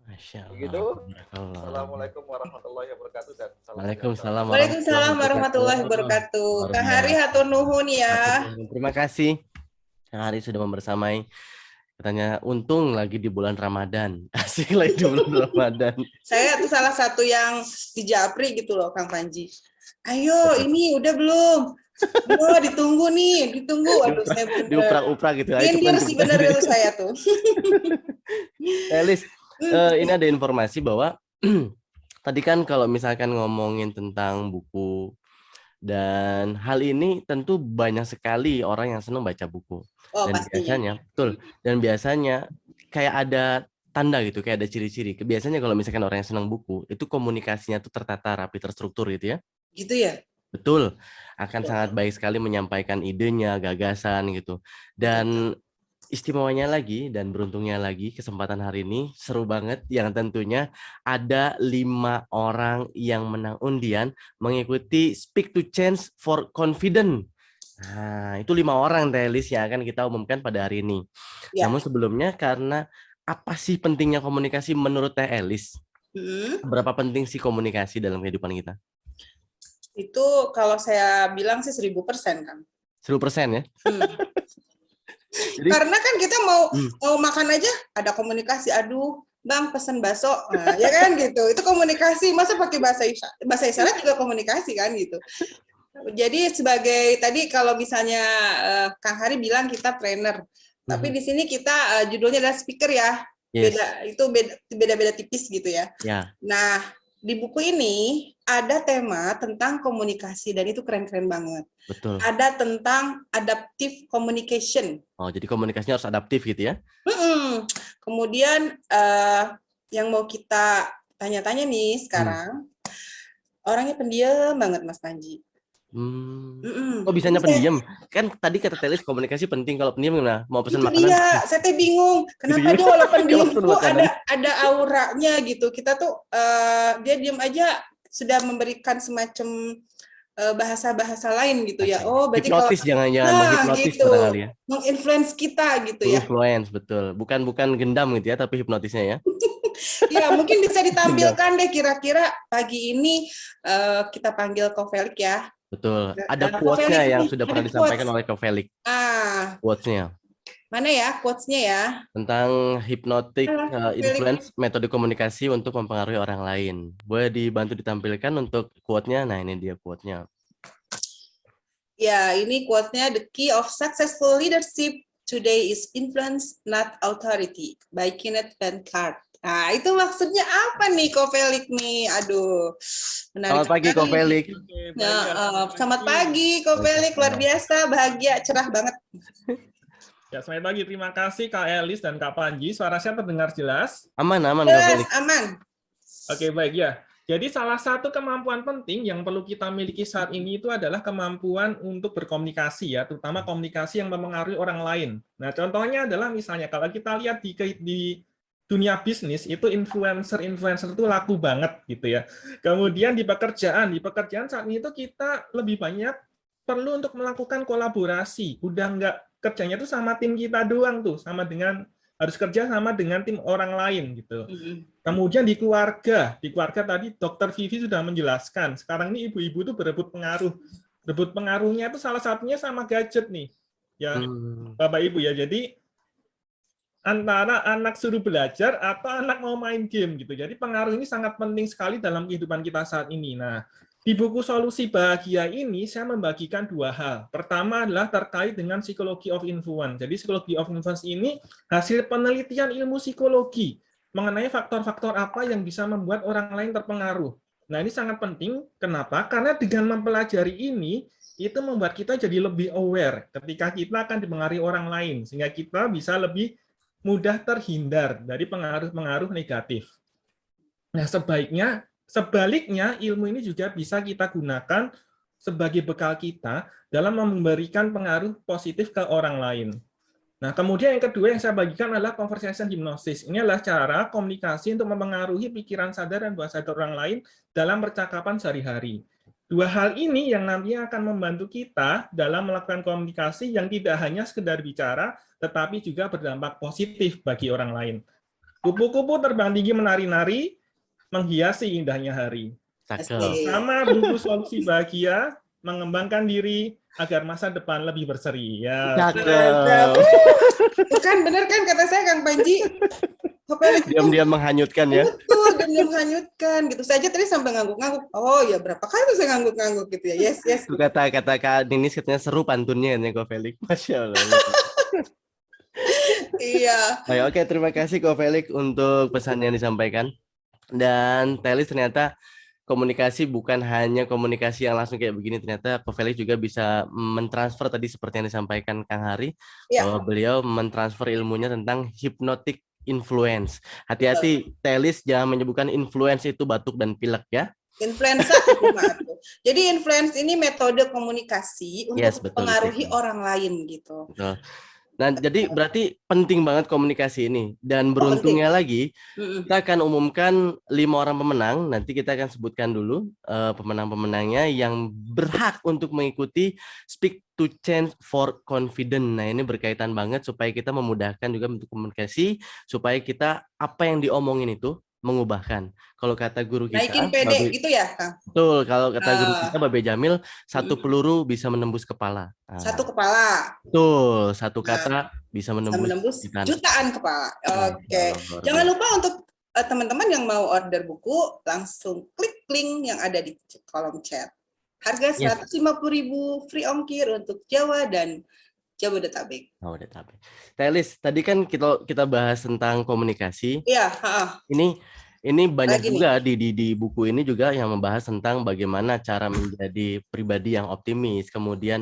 Masya Allah. Begitu. Assalamualaikum warahmatullahi wabarakatuh dan Waalaikumsalam warahmatullahi wabarakatuh. Kang Hari hatur nuhun ya. Terima kasih. Kang Hari sudah membersamai. Katanya untung lagi di bulan Ramadan. Asik lagi di bulan Ramadan. Saya tuh salah satu yang di Japri gitu loh, Kang Panji. Ayo, ini udah belum? Oh, ditunggu nih, ditunggu. Aduh, saya bener. Diuprak-uprak gitu. Nyindir sih bener itu saya tuh. Elis, ini ada informasi bahwa tadi kan kalau misalkan ngomongin tentang buku, dan hal ini tentu banyak sekali orang yang senang baca buku. Oh, Dan pastinya. biasanya, betul. Dan biasanya kayak ada tanda gitu, kayak ada ciri-ciri. Biasanya kalau misalkan orang yang senang buku, itu komunikasinya tuh tertata, rapi, terstruktur gitu ya. Gitu ya? Betul. Akan sangat baik sekali menyampaikan idenya, gagasan gitu. Dan istimewanya lagi dan beruntungnya lagi kesempatan hari ini seru banget yang tentunya ada 5 orang yang menang undian mengikuti Speak to Change for Confident. Nah, itu 5 orang Telis yang akan kita umumkan pada hari ini. Ya. Namun sebelumnya, karena apa sih pentingnya komunikasi menurut Teh Elis? Berapa penting sih komunikasi dalam kehidupan kita? Itu kalau saya bilang sih 1000% kan. 1000% ya? Jadi, karena kan kita mau makan aja ada komunikasi, aduh Bang pesen bakso, nah, ya kan gitu. Itu komunikasi, masa pakai bahasa isyarat juga komunikasi kan gitu. Jadi sebagai tadi kalau misalnya Kang Hari bilang kita trainer, tapi di sini kita judulnya adalah speaker ya. Yes. Beda tipis gitu ya. Ya. Nah, di buku ini ada tema tentang komunikasi dan itu keren-keren banget. Betul. Ada tentang adaptive communication. Oh, jadi komunikasinya harus adaptif gitu ya? Kemudian yang mau kita tanya-tanya nih sekarang, orangnya pendiam banget Mas Panji. Kok bisanya pendiam? Kan tadi kata Telis komunikasi penting, kalau pendiam gimana? Mau pesan makanan? Iya, saya bingung. Kenapa dia walaupun pendiam itu ada auranya gitu. Kita tuh dia diam aja sudah memberikan semacam bahasa-bahasa lain gitu ya. Oh, berarti hipnotis, jangan-jangan menghipnotis gitu. Barangkali ya. Menginfluence kita gitu ya. Influence, betul. Bukan gendam gitu ya, tapi hipnotisnya ya. Ya, mungkin bisa ditampilkan deh kira-kira pagi ini kita panggil Kovelik ya. Betul. Ada quotes-nya yang sudah pernah disampaikan oleh Kovelik. Ah. Quotes-nya. Mana ya quotes-nya ya? Tentang hypnotic Pilih. influence, metode komunikasi untuk mempengaruhi orang lain. Boleh dibantu ditampilkan untuk quote-nya? Nah, ini dia quote-nya. Ya, ini quote-nya, "The key of successful leadership today is influence, not authority," by Kenneth Bencard. Nah, itu maksudnya apa nih, Ko Felix nih? Aduh, menarik Selamat pagi, Ko sekali. Felix. Selamat pagi, Ko Felix. Luar biasa, bahagia, cerah banget. Ya, selamat pagi. Terima kasih Kak Elis dan Kak Panji. Suara saya terdengar jelas? Aman, Ko Jelas, Felix. aman. Oke, baik ya. Jadi salah satu kemampuan penting yang perlu kita miliki saat ini itu adalah kemampuan untuk berkomunikasi ya, terutama komunikasi yang mempengaruhi orang lain. Nah, contohnya adalah misalnya kalau kita lihat di dunia bisnis itu influencer itu laku banget gitu ya. Kemudian di pekerjaan saat ini itu kita lebih banyak perlu untuk melakukan kolaborasi. Udah nggak kerjanya tuh sama tim kita doang tuh, harus kerja sama dengan tim orang lain gitu. Kemudian di keluarga tadi Dokter Vivi sudah menjelaskan. Sekarang ini ibu-ibu tuh berebut pengaruh. Berebut pengaruhnya itu salah satunya sama gadget nih. Ya, Bapak Ibu ya. Jadi antara anak suruh belajar atau anak mau main game gitu. Jadi pengaruh ini sangat penting sekali dalam kehidupan kita saat ini. Nah, di buku Solusi Bahagia ini saya membagikan dua hal. Pertama adalah terkait dengan Psychology of Influence. Jadi Psychology of Influence ini hasil penelitian ilmu psikologi mengenai faktor-faktor apa yang bisa membuat orang lain terpengaruh. Nah, ini sangat penting. Kenapa? Karena dengan mempelajari ini, itu membuat kita jadi lebih aware ketika kita akan dipengaruhi orang lain. Sehingga kita bisa lebih mudah terhindar dari pengaruh-pengaruh negatif. Nah, sebaliknya ilmu ini juga bisa kita gunakan sebagai bekal kita dalam memberikan pengaruh positif ke orang lain. Nah, kemudian yang kedua yang saya bagikan adalah conversation hypnosis. Ini adalah cara komunikasi untuk mempengaruhi pikiran sadar dan bawah sadar orang lain dalam percakapan sehari-hari. Dua hal ini yang nantinya akan membantu kita dalam melakukan komunikasi yang tidak hanya sekedar bicara, tetapi juga berdampak positif bagi orang lain. Kupu-kupu terbang tinggi menari-nari, menghiasi indahnya hari. Sama buku Solusi Bahagia, mengembangkan diri agar masa depan lebih berseri. Ya. Bukan, benar kan kata saya, Kang Panji? Diam-diam menghanyutkan ya. Betul, diam-diam menghanyutkan gitu saja. Tadi sampai ngangguk-ngangguk. Oh ya, berapa kali tuh saya ngangguk-ngangguk gitu ya. Yes. Itu kata Kak Ninis katanya seru pantunnya ya, Ko Felix. Masya Allah. Iya. Oke, terima kasih Ko Felix untuk pesan yang disampaikan. Dan Telis, ternyata komunikasi bukan hanya komunikasi yang langsung kayak begini, ternyata Ko Felix juga bisa mentransfer tadi seperti yang disampaikan Kang Hari, bahwa beliau mentransfer ilmunya tentang hypnotic influence. Hati-hati Telis, jangan menyebutkan influence itu batuk dan pilek ya. Influenza. Jadi influence ini metode komunikasi untuk mempengaruhi orang lain gitu. Betul. Nah, jadi berarti penting banget komunikasi ini. Dan beruntungnya lagi, kita akan umumkan 5 orang pemenang. Nanti kita akan sebutkan dulu pemenang-pemenangnya yang berhak untuk mengikuti Speak to Change for Confidence. Nah, ini berkaitan banget supaya kita memudahkan juga untuk komunikasi, supaya kita apa yang diomongin itu mengubahkan. Kalau kata guru kita, naikin pede gitu ya, Kang? Betul, kalau kata guru kita Babe Jamil, satu peluru bisa menembus kepala. Satu kepala. Betul, satu kata bisa menembus jutaan kepala. Oke. Jangan lupa untuk teman-teman yang mau order buku, langsung klik link yang ada di kolom chat. Harga 150.000 free ongkir untuk Jawa dan Jabodetabek. Telis, tadi kan kita bahas tentang komunikasi. Iya. Ini banyak juga di buku ini juga yang membahas tentang bagaimana cara menjadi pribadi yang optimis. Kemudian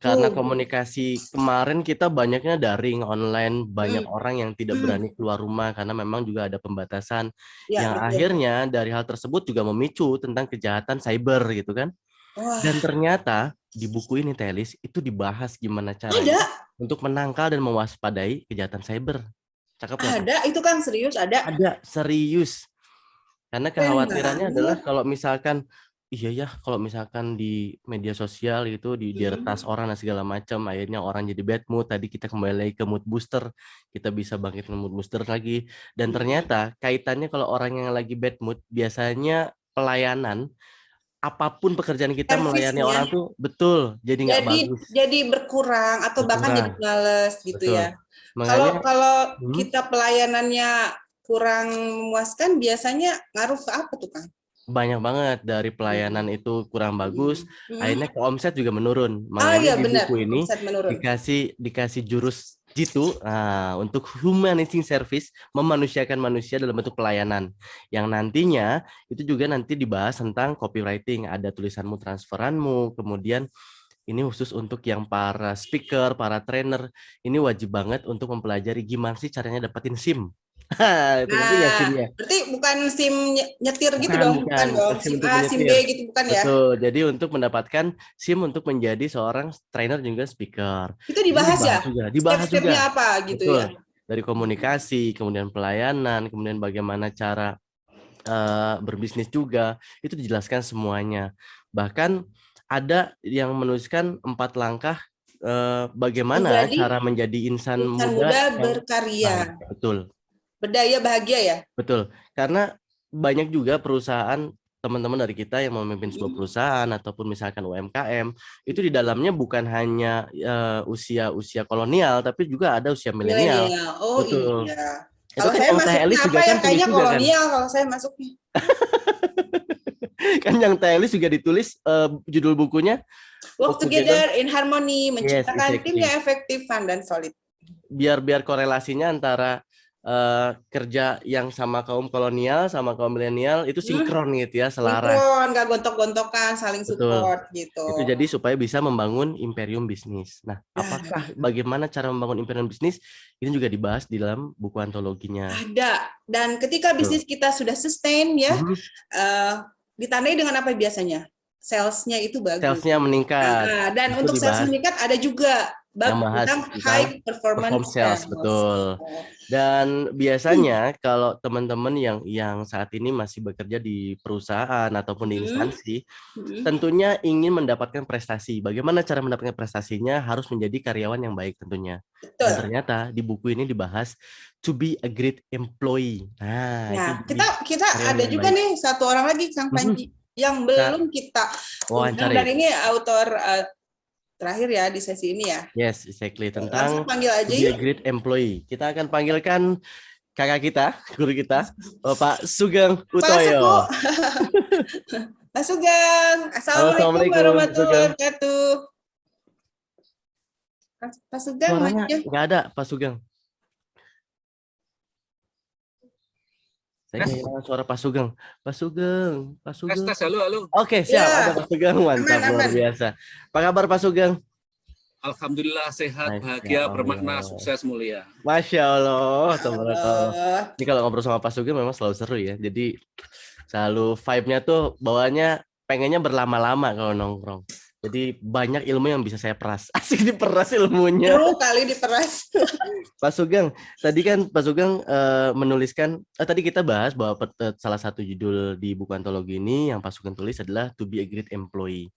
karena komunikasi kemarin kita banyaknya daring, online, banyak orang yang tidak berani keluar rumah karena memang juga ada pembatasan. Yang akhirnya dari hal tersebut juga memicu tentang kejahatan cyber gitu kan. Dan ternyata di buku ini Telis itu dibahas gimana caranya untuk menangkal dan mewaspadai kejahatan cyber. Cakep ya? Ada itu Kang, serius ada? Ada, serius. Karena kekhawatirannya adalah kalau misalkan kalau misalkan di media sosial itu diretas orang dan segala macam, akhirnya orang jadi bad mood. Tadi kita kembali lagi ke mood booster, kita bisa bangkit ke mood booster lagi. Dan ternyata kaitannya kalau orang yang lagi bad mood biasanya pelayanan apapun pekerjaan kita melayani Servisnya. orang tuh betul jadi nggak bagus. Jadi berkurang atau bahkan jadi males gitu Betul. ya. Makanya, Kalau kita pelayanannya kurang memuaskan, biasanya ngaruh ke apa tuh, Kang? banyak banget dari pelayanan itu kurang bagus, akhirnya ke omset juga menurun. Makanya di benar, buku ini omset menurun. dikasih jurus jitu untuk humanizing service, memanusiakan manusia dalam bentuk pelayanan. Yang nantinya itu juga nanti dibahas tentang copywriting, ada tulisanmu, transferanmu, kemudian ini khusus untuk yang para speaker, para trainer, ini wajib banget untuk mempelajari gimana sih caranya dapetin SIM. Itu ya SIM-nya. Berarti bukan SIM nyetir gitu Bukan, dong, bukan dong. SIM SIM untuk A, SIM B menyetir. gitu bukan ya? Betul. Jadi untuk mendapatkan SIM untuk menjadi seorang trainer juga speaker. Itu dibahas ya? Juga. Dibahas Step-stepnya juga. apa gitu Betul. ya? Dari komunikasi, kemudian pelayanan, kemudian bagaimana cara berbisnis juga, itu dijelaskan semuanya. Bahkan ada yang menuliskan 4 langkah bagaimana cara menjadi insan muda berkarya. Betul. Berdaya bahagia ya? Betul. Karena banyak juga perusahaan teman-teman dari kita yang memimpin sebuah perusahaan ataupun misalkan UMKM, itu di dalamnya bukan hanya usia kolonial, tapi juga ada usia milenial. Oh betul. Iya. Itu Kalau kan saya Teh masuknya Elis juga apa ya? kan Kayaknya tulis juga kolonial kalau saya masuknya. Kan yang Teh Elis juga ditulis judul bukunya Work Together in Harmony, menciptakan exactly. tim yang efektif, fun, dan solid. Biar korelasinya antara kerja yang sama kaum kolonial sama kaum milenial itu sinkron gitu ya, selaras. Sinkron, nggak gontok-gontokan, saling support gitu. Itu jadi supaya bisa membangun imperium bisnis. Nah, apakah bagaimana cara membangun imperium bisnis ini juga dibahas di dalam buku antologinya. Ada. Dan ketika bisnis kita sudah sustain ya, ditandai dengan apa biasanya? Salesnya itu bagus. Salesnya meningkat. Dan untuk sales meningkat ada juga tentang high performance sales, betul. Dan biasanya kalau teman-teman yang saat ini masih bekerja di perusahaan ataupun di instansi, tentunya ingin mendapatkan prestasi. Bagaimana cara mendapatkan prestasinya? Harus menjadi karyawan yang baik tentunya. Betul. Dan ternyata di buku ini dibahas to be a great employee. Nah, kita ada juga nih satu orang lagi, Kang Panji, yang belum kita undang, dan ini autor terakhir ya di sesi ini ya. Yes, exactly. Tentang panggil aja to be a great employee. Kita akan panggilkan kakak kita, guru kita, Pak Sugeng Utoyo. Pak Sugeng, Assalamualaikum warahmatullahi wabarakatuh. Pak Sugeng, nggak ada Pak Sugeng. Saya kehilangan suara Pak Sugeng. Pak Sugeng. Tes, halo. Oke, siap. Ada Pak Sugeng, mantap, luar biasa. Apa kabar Pak Sugeng? Alhamdulillah sehat, bahagia, bermakna, sukses, mulia. Masya Allah. Ini kalau ngobrol sama Pak Sugeng memang selalu seru ya. Jadi selalu vibe-nya tuh bawaannya pengennya berlama-lama kalau nongkrong. Jadi banyak ilmu yang bisa saya peras. Asik diperas ilmunya. Seru kali diperas. Pak Sugeng, tadi kan Pak Sugeng menuliskan, tadi kita bahas bahwa salah satu judul di buku antologi ini yang Pak Sugeng tulis adalah To Be a Great Employee.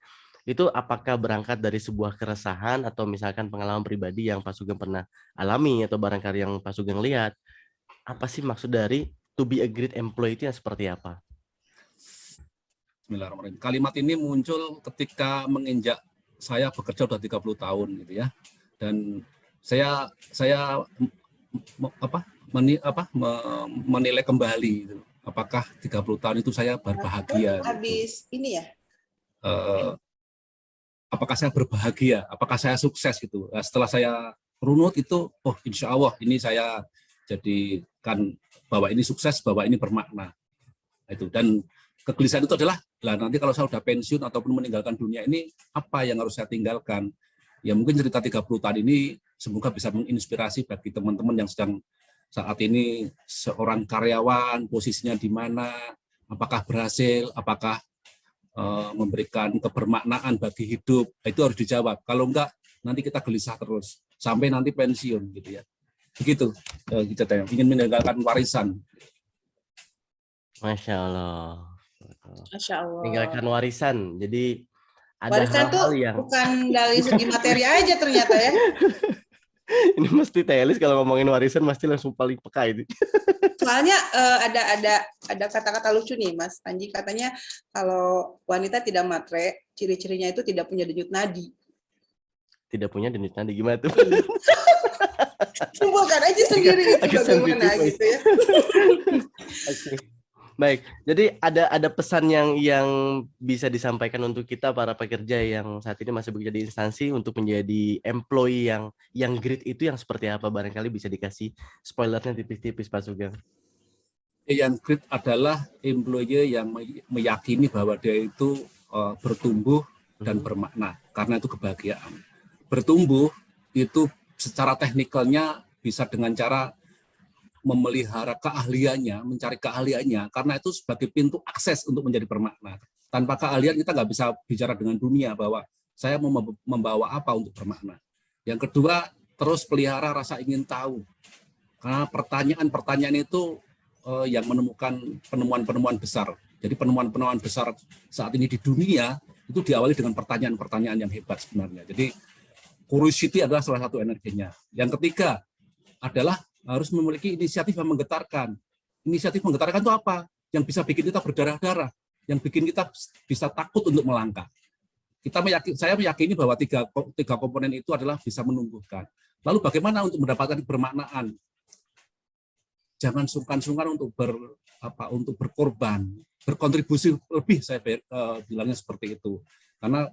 Itu apakah berangkat dari sebuah keresahan atau misalkan pengalaman pribadi yang Pak Sugeng pernah alami atau barangkali yang Pak Sugeng lihat? Apa sih maksud dari To Be a Great Employee itu yang seperti apa? Bismillahirrahmanirrahim. Kalimat ini muncul ketika menginjak saya bekerja sudah 30 tahun gitu ya. Dan saya menilai kembali gitu. Apakah 30 tahun itu saya berbahagia? Habis ini ya. Apakah saya berbahagia? Apakah saya sukses gitu? Nah, setelah saya runut itu, oh insya Allah ini saya jadikan bahwa ini sukses, bahwa ini bermakna. Itu. Dan kegelisahan itu adalah, lah nanti kalau saya sudah pensiun ataupun meninggalkan dunia ini, apa yang harus saya tinggalkan? Ya mungkin cerita 30 tahun ini semoga bisa menginspirasi bagi teman-teman yang sedang saat ini seorang karyawan, posisinya di mana, apakah berhasil, apakah memberikan kebermaknaan bagi hidup, itu harus dijawab. Kalau enggak, nanti kita gelisah terus, sampai nanti pensiun gitu ya. Begitu, kita ingin meninggalkan warisan. Masya Allah. Masya Allah. Meninggalkan warisan. Jadi ada warisan hal-hal tuh yang bukan dari segi materi aja ternyata ya. Ini mesti Telis kalau ngomongin warisan mesti langsung paling peka itu. Soalnya ada kata-kata lucu nih, Mas Panji, katanya kalau wanita tidak matre, ciri-cirinya itu tidak punya denyut nadi. Tidak punya denyut nadi, gimana tuh? Simpulkan aja sendiri itu bagaimana gitu ya. Oke. Baik, jadi ada pesan yang bisa disampaikan untuk kita para pekerja yang saat ini masih bekerja di instansi untuk menjadi employee yang great itu yang seperti apa, barangkali bisa dikasih spoilernya tipis-tipis Pak Sugeng. Yang great adalah employee yang meyakini bahwa dia itu bertumbuh dan bermakna, karena itu kebahagiaan. Bertumbuh itu secara teknikalnya bisa dengan cara memelihara keahliannya, mencari keahliannya, karena itu sebagai pintu akses untuk menjadi bermakna. Tanpa keahlian kita nggak bisa bicara dengan dunia bahwa saya mau membawa apa untuk bermakna. Yang kedua, terus pelihara rasa ingin tahu. Karena pertanyaan-pertanyaan itu yang menemukan penemuan-penemuan besar. Jadi penemuan-penemuan besar saat ini di dunia itu diawali dengan pertanyaan-pertanyaan yang hebat sebenarnya. Jadi curiosity adalah salah satu energinya. Yang ketiga adalah harus memiliki inisiatif yang menggetarkan. Inisiatif menggetarkan itu apa? Yang bisa bikin kita berdarah-darah, yang bikin kita bisa takut untuk melangkah. Saya meyakini bahwa tiga komponen itu adalah bisa menumbuhkan. Lalu bagaimana untuk mendapatkan kebermaknaan? Jangan sungkan-sungkan untuk berkorban, berkontribusi lebih, saya bilangnya seperti itu. Karena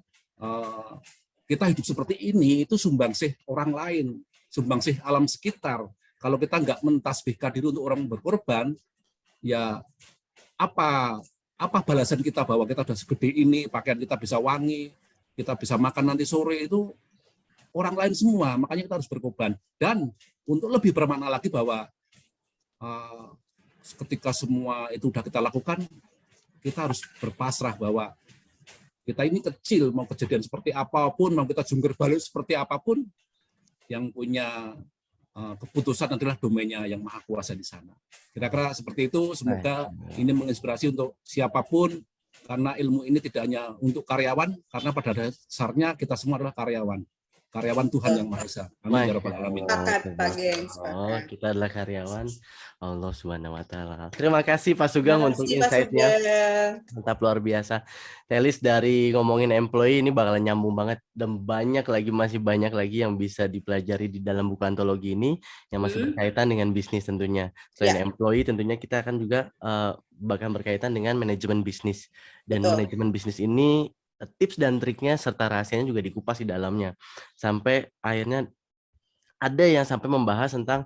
kita hidup seperti ini itu sumbangsih orang lain, sumbangsih alam sekitar. Kalau kita nggak mentasbihkan diri untuk orang berkorban, ya apa balasan kita bahwa kita sudah segede ini, pakaian kita bisa wangi, kita bisa makan nanti sore, itu orang lain semua. Makanya kita harus berkorban. Dan untuk lebih bermakna lagi bahwa ketika semua itu sudah kita lakukan, kita harus berpasrah bahwa kita ini kecil, mau kejadian seperti apapun, mau kita jungkir balik seperti apapun, yang punya keputusan adalah domainnya yang maha kuasa di sana. Kira-kira seperti itu. Semoga ini menginspirasi untuk siapapun, karena ilmu ini tidak hanya untuk karyawan, karena pada dasarnya kita semua adalah karyawan Tuhan yang Maha Esa. Amin ya rabbal alamin. Oh, kita adalah karyawan Allah Subhanahu wa taala. Terima kasih Pak Sugeng untuk insight-nya. Mantap, luar biasa. Telis, dari ngomongin employee ini bakalan nyambung banget, dan masih banyak lagi yang bisa dipelajari di dalam buku antologi ini yang masih berkaitan dengan bisnis tentunya. Selain employee, tentunya kita akan juga bahkan berkaitan dengan manajemen bisnis. Dan manajemen bisnis ini tips dan triknya serta rahasianya juga dikupas di dalamnya. Sampai akhirnya ada yang sampai membahas tentang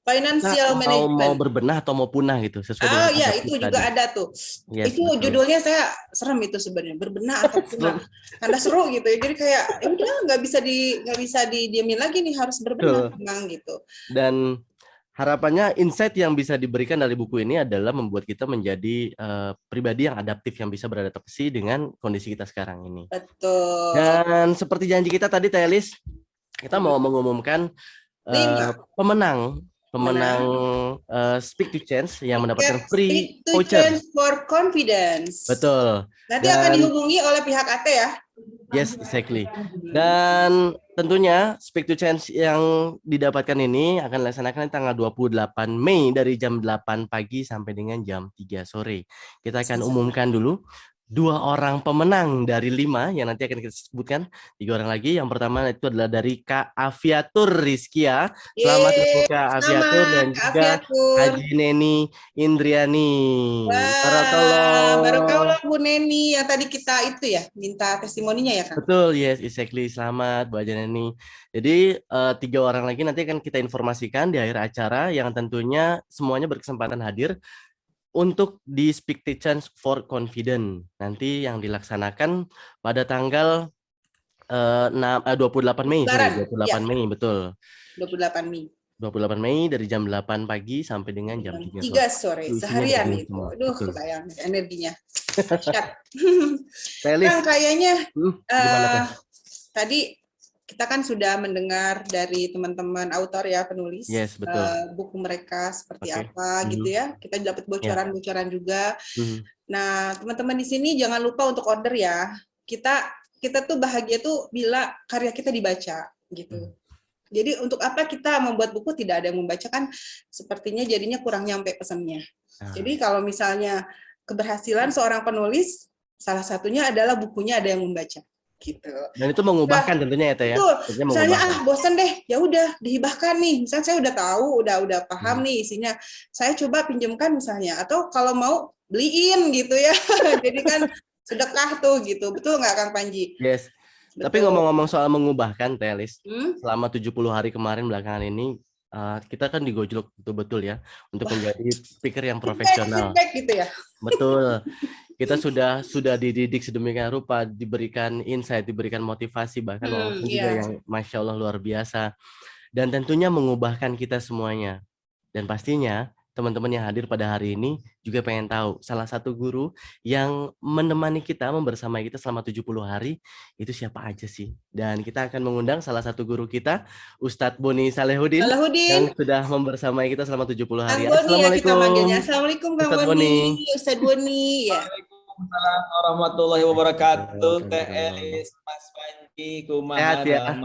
financial management. Mau berbenah atau mau punah gitu. Sesuai iya, itu juga ada tuh. Yes, itu betul. Judulnya saya serem itu sebenarnya, berbenah atau punah. Karena seru gitu ya. Jadi kayak udah nggak bisa didiemin lagi nih, harus berbenah memang gitu. Dan harapannya insight yang bisa diberikan dari buku ini adalah membuat kita menjadi pribadi yang adaptif, yang bisa beradaptasi dengan kondisi kita sekarang ini. Betul. Dan seperti janji kita tadi, Telis, kita mau mengumumkan pemenang Speak to Change yang mendapatkan free voucher for confidence. Betul. Nanti akan dihubungi oleh pihak AT ya. Yes, exactly. Dan tentunya Speak to Change yang didapatkan ini akan dilaksanakan tanggal 28 Mei dari jam 8 pagi sampai dengan jam 3 sore. Kita akan umumkan dulu 2 orang pemenang dari 5 yang nanti akan kita sebutkan. 3 orang lagi. Yang pertama itu adalah dari Kak Aviatur Rizkia. Selamat untuk Kak Aviatur dan juga Haji Neni Indriani. Barakallah Bu Neni yang tadi kita itu ya minta testimoninya ya Kak. Betul, yes, exactly. Selamat Bu Haji Neni. Jadi 3 orang lagi nanti akan kita informasikan di akhir acara, yang tentunya semuanya berkesempatan hadir untuk di Speak to Change for Confidence nanti yang dilaksanakan pada tanggal 28 Mei. 28 Mei, betul. 28 Mei. 28 Mei dari jam 8 pagi sampai dengan jam 3 sore. Seharian itu. Aduh, kebayang energinya. Kang, kayaknya tadi kita kan sudah mendengar dari teman-teman autor ya, penulis, buku mereka seperti apa gitu ya. Kita dapat bocoran-bocoran juga. Nah, teman-teman di sini jangan lupa untuk order ya. Kita tuh bahagia tuh bila karya kita dibaca gitu. Jadi untuk apa kita membuat buku tidak ada yang membaca, kan sepertinya jadinya kurang nyampe pesannya. Jadi kalau misalnya keberhasilan seorang penulis, salah satunya adalah bukunya ada yang membaca. Gitu. Dan itu mengubahkan tentunya ya Teh ya. Betul. Tentunya Misalnya mengubahkan. bosan deh, ya udah dihibahkan nih. Misalnya saya udah tahu, udah paham nih isinya. Saya coba pinjamkan misalnya, atau kalau mau beliin gitu ya. Jadi kan sedekah tuh gitu. Betul nggak Kang Panji? Yes. Betul. Tapi ngomong-ngomong soal mengubahkan Teh Elis, selama 70 hari kemarin belakangan ini kita kan digojlok betul-betul ya untuk menjadi speaker yang profesional. Feedback gitu ya. Betul. Kita sudah dididik sedemikian rupa, diberikan insight, diberikan motivasi, bahkan wawasan juga yang Masya Allah luar biasa. Dan tentunya mengubahkan kita semuanya. Dan pastinya teman-teman yang hadir pada hari ini juga pengen tahu salah satu guru yang menemani kita, membersamai kita selama 70 hari itu siapa aja sih. Dan kita akan mengundang salah satu guru kita, Ustadz Boni Salehuddin, yang sudah membersamai kita selama 70 hari. Assalamualaikum. Ya, Assalamualaikum Kang Ustadz Boni. Boni. Ustadz Boni. Ya. Waalaikumsalam warahmatullahi wabarakatuh. Teh Elis, Mas Panji, kumaha ya.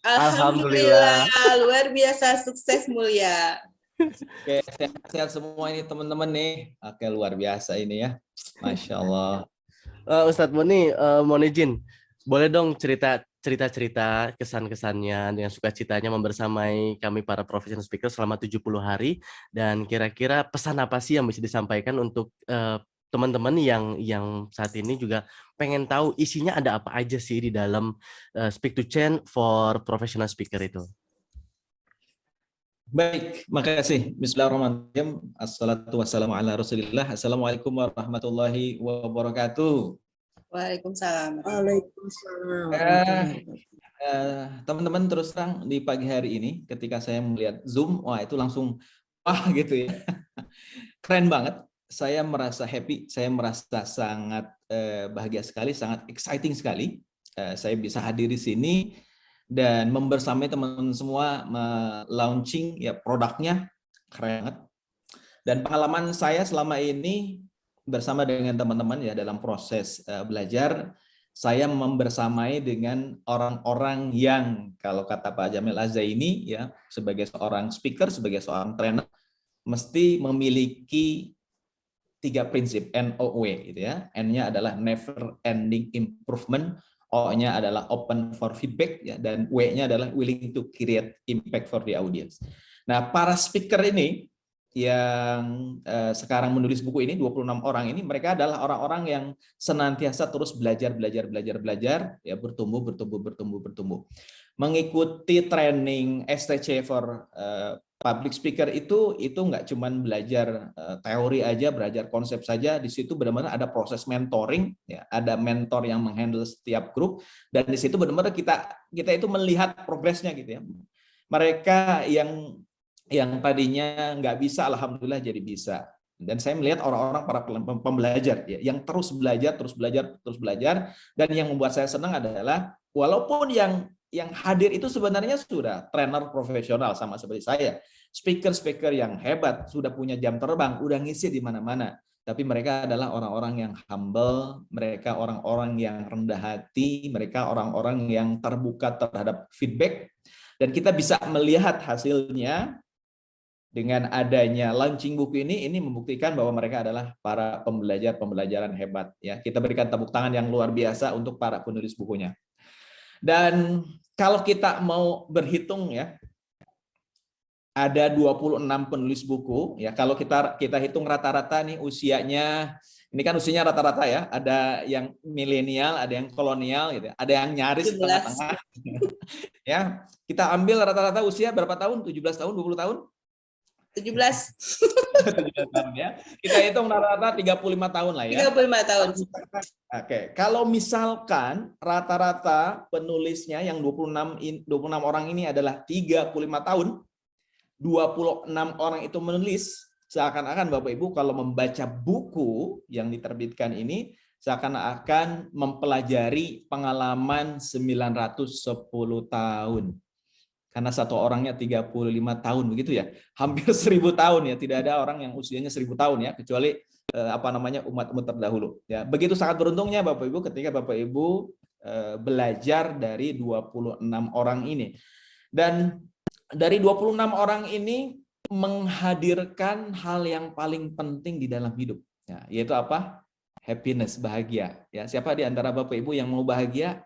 Alhamdulillah, luar biasa, sukses mulia. Oke, sehat-sehat semua ini teman-teman nih. Oke, luar biasa ini ya. Masya Allah. Ustadz Boni, mohon izin, boleh dong cerita kesan-kesannya dengan sukacitanya membersamai kami para professional speaker selama 70 hari, dan kira-kira pesan apa sih yang bisa disampaikan untuk teman-teman yang saat ini juga pengen tahu isinya ada apa aja sih di dalam Speak to Change for Professional Speaker itu. Baik, makasih. Bismillahirrahmanirrahim. Assalatu wassalamu ala Rasulillah. Assalamualaikum warahmatullahi wabarakatuh. Waalaikumsalam. Waalaikumsalam. Teman-teman, terus terang di pagi hari ini ketika saya melihat Zoom, wah itu langsung gitu ya. Keren banget. Saya merasa happy, saya merasa sangat bahagia sekali, sangat exciting sekali. Saya bisa hadir di sini dan membersamai teman-teman semua launching ya produknya, keren banget. Dan pengalaman saya selama ini bersama dengan teman-teman ya dalam proses belajar, saya membersamai dengan orang-orang yang kalau kata Pak Jamil Az-Zaini ya sebagai seorang speaker, sebagai seorang trainer mesti memiliki 3 prinsip NOW gitu ya. N-nya adalah never ending improvement, O-nya adalah open for feedback ya, dan W-nya adalah willing to create impact for the audience. Nah, para speaker ini yang sekarang menulis buku ini 26 orang ini, mereka adalah orang-orang yang senantiasa terus belajar ya, bertumbuh. Mengikuti training STC for public speaker itu nggak cuman belajar teori aja, belajar konsep saja. Di situ benar-benar ada proses mentoring ya, ada mentor yang menghandle setiap grup, dan di situ benar-benar kita itu melihat progresnya gitu ya. Mereka yang tadinya nggak bisa, alhamdulillah jadi bisa. Dan saya melihat orang-orang para pembelajar ya, yang terus belajar, dan yang membuat saya senang adalah walaupun yang hadir itu sebenarnya sudah trainer profesional sama seperti saya, speaker yang hebat, sudah punya jam terbang, udah ngisi di mana-mana, tapi mereka adalah orang-orang yang humble, mereka orang-orang yang rendah hati, mereka orang-orang yang terbuka terhadap feedback, dan kita bisa melihat hasilnya. Dengan adanya launching buku ini membuktikan bahwa mereka adalah para pembelajaran hebat ya. Kita berikan tepuk tangan yang luar biasa untuk para penulis bukunya. Dan kalau kita mau berhitung ya, ada 26 penulis buku ya. Kalau kita hitung rata-rata nih usianya, ini kan usianya rata-rata ya. Ada yang milenial, ada yang kolonial gitu. Ada yang nyaris tengah-tengah. Ya, kita ambil rata-rata usia berapa tahun? 17 tahun, 20 tahun? 17 tahun ya. Kita hitung rata-rata 35 tahun lah ya. 35 tahun. Oke, kalau misalkan rata-rata penulisnya yang 26 orang ini adalah 35 tahun, 26 orang itu menulis, seakan-akan Bapak Ibu kalau membaca buku yang diterbitkan ini seakan-akan mempelajari pengalaman 910 tahun. Karena satu orangnya 35 tahun begitu ya, hampir 1000 tahun ya, tidak ada orang yang usianya 1000 tahun ya, kecuali umat-umat terdahulu ya. Begitu sangat beruntungnya Bapak Ibu ketika Bapak Ibu belajar dari 26 orang ini. Dan dari 26 orang ini menghadirkan hal yang paling penting di dalam hidup, ya, yaitu apa? Happiness, bahagia. Ya, siapa di antara Bapak Ibu yang mau bahagia?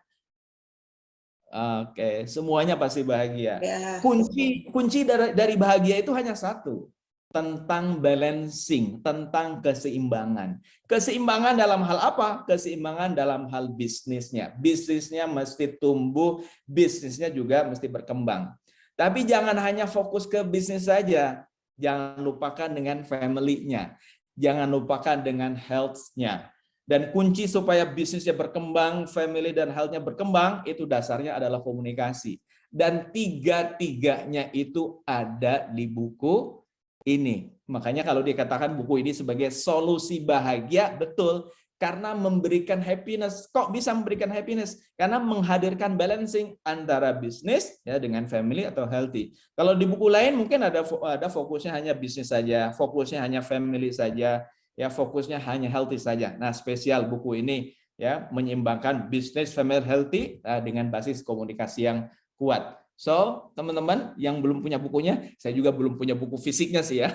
Oke, semuanya pasti bahagia. Kunci dari bahagia itu hanya satu, tentang balancing, tentang keseimbangan. Keseimbangan dalam hal apa? Keseimbangan dalam hal bisnisnya. Bisnisnya mesti tumbuh, bisnisnya juga mesti berkembang. Tapi jangan hanya fokus ke bisnis saja. Jangan lupakan dengan family-nya. Jangan lupakan dengan health-nya. Dan kunci supaya bisnisnya berkembang, family dan health-nya berkembang, itu dasarnya adalah komunikasi. Dan tiga-tiganya itu ada di buku ini. Makanya kalau dikatakan buku ini sebagai solusi bahagia, betul. Karena memberikan happiness. Kok bisa memberikan happiness? Karena menghadirkan balancing antara bisnis ya dengan family atau healthy. Kalau di buku lain mungkin ada fokusnya hanya bisnis saja, fokusnya hanya family saja, ya fokusnya hanya healthy saja. Nah, spesial buku ini ya menyeimbangkan bisnis, family, healthy dengan basis komunikasi yang kuat. So, teman-teman yang belum punya bukunya, saya juga belum punya buku fisiknya sih ya.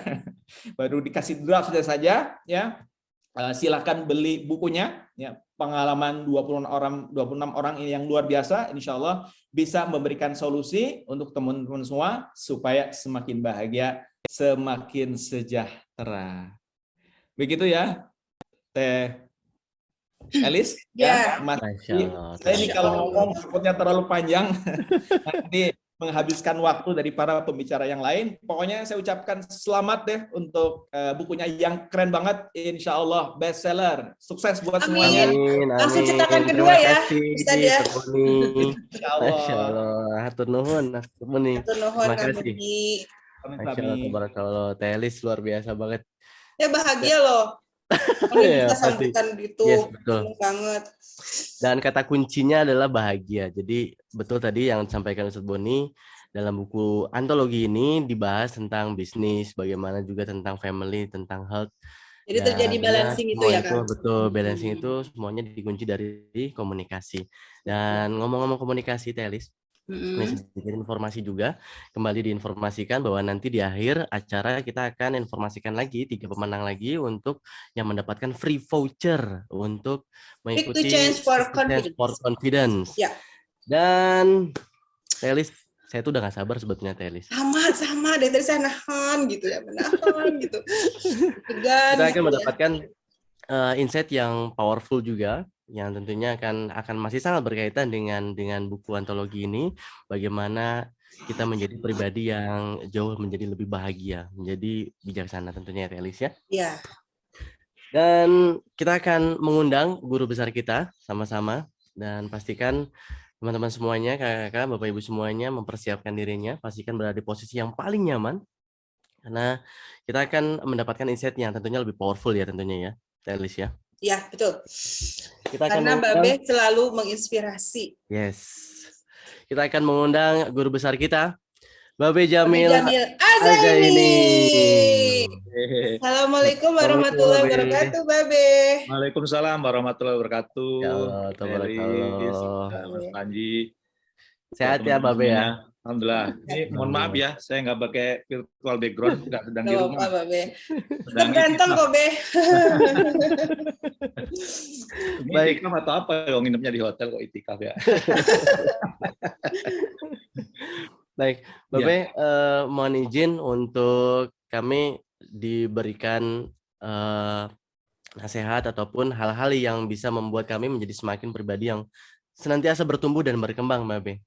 Baru dikasih draft saja ya. Silakan beli bukunya ya, pengalaman 26 orang ini yang luar biasa, insya Allah bisa memberikan solusi untuk teman-teman semua supaya semakin bahagia, semakin sejahtera. Begitu ya, Teh Elis? Ya. Mas, saya ini kalau ngomong takutnya terlalu panjang, nanti menghabiskan waktu dari para pembicara yang lain. Pokoknya saya ucapkan selamat deh untuk bukunya yang keren banget, insya Allah bestseller. Sukses buat semuanya. Langsung cetakan kedua ya, Ustaz ya. Insya Allah. Masya Allah, hatur nuhun, terima kasih. Masya Allah, tabarakallah. Teh Elis luar biasa banget. Ya bahagia loh. Ya, bisa sambutan gitu, yes, betul banget. Dan kata kuncinya adalah bahagia. Jadi betul tadi yang disampaikan Ustadz Boni, dalam buku antologi ini dibahas tentang bisnis, bagaimana juga tentang family, tentang health. Jadi terjadi balancing itu ya kan? Betul, balancing itu semuanya dikunci dari komunikasi. Dan ngomong-ngomong komunikasi, Teh Elis, ini sedikit informasi juga, kembali diinformasikan bahwa nanti di akhir acara kita akan informasikan lagi 3 pemenang lagi untuk yang mendapatkan free voucher untuk mengikuti Change for Confidence. Ya. Dan Telis, saya tuh udah gak sabar sebetulnya Telis. Sama dari saya nahan gitu ya, menahan gitu. Kita akan mendapatkan insight yang powerful juga, yang tentunya akan masih sangat berkaitan dengan buku antologi ini, bagaimana kita menjadi pribadi yang jauh menjadi lebih bahagia, menjadi bijaksana tentunya ya Telis ya. Iya. Dan kita akan mengundang guru besar kita sama-sama, dan pastikan teman-teman semuanya, kakak-kakak, bapak ibu semuanya mempersiapkan dirinya, pastikan berada di posisi yang paling nyaman, karena kita akan mendapatkan insight yang tentunya lebih powerful ya tentunya ya, Telis ya. Ya, betul. Kita akan karena Babe selalu menginspirasi. Yes. Kita akan mengundang guru besar kita, Babe Jamil Azaini. Assalamualaikum warahmatullahi wabarakatuh, Babe. Waalaikumsalam warahmatullahi wabarakatuh. Ya Allah, tabarakallah. Mas Panji. Sehat ya, Babe ya. Alhamdulillah. Ini mohon maaf ya, saya nggak pakai virtual background, nggak sedang di rumah. Apa, Babe? Tetap ganteng kok, Be. Baik, itikaf atau apa? Yang nginepnya di hotel kok itikaf ya. Baik, Babe, mohon izin untuk kami diberikan nasihat ataupun hal-hal yang bisa membuat kami menjadi semakin pribadi yang senantiasa bertumbuh dan berkembang, Babe.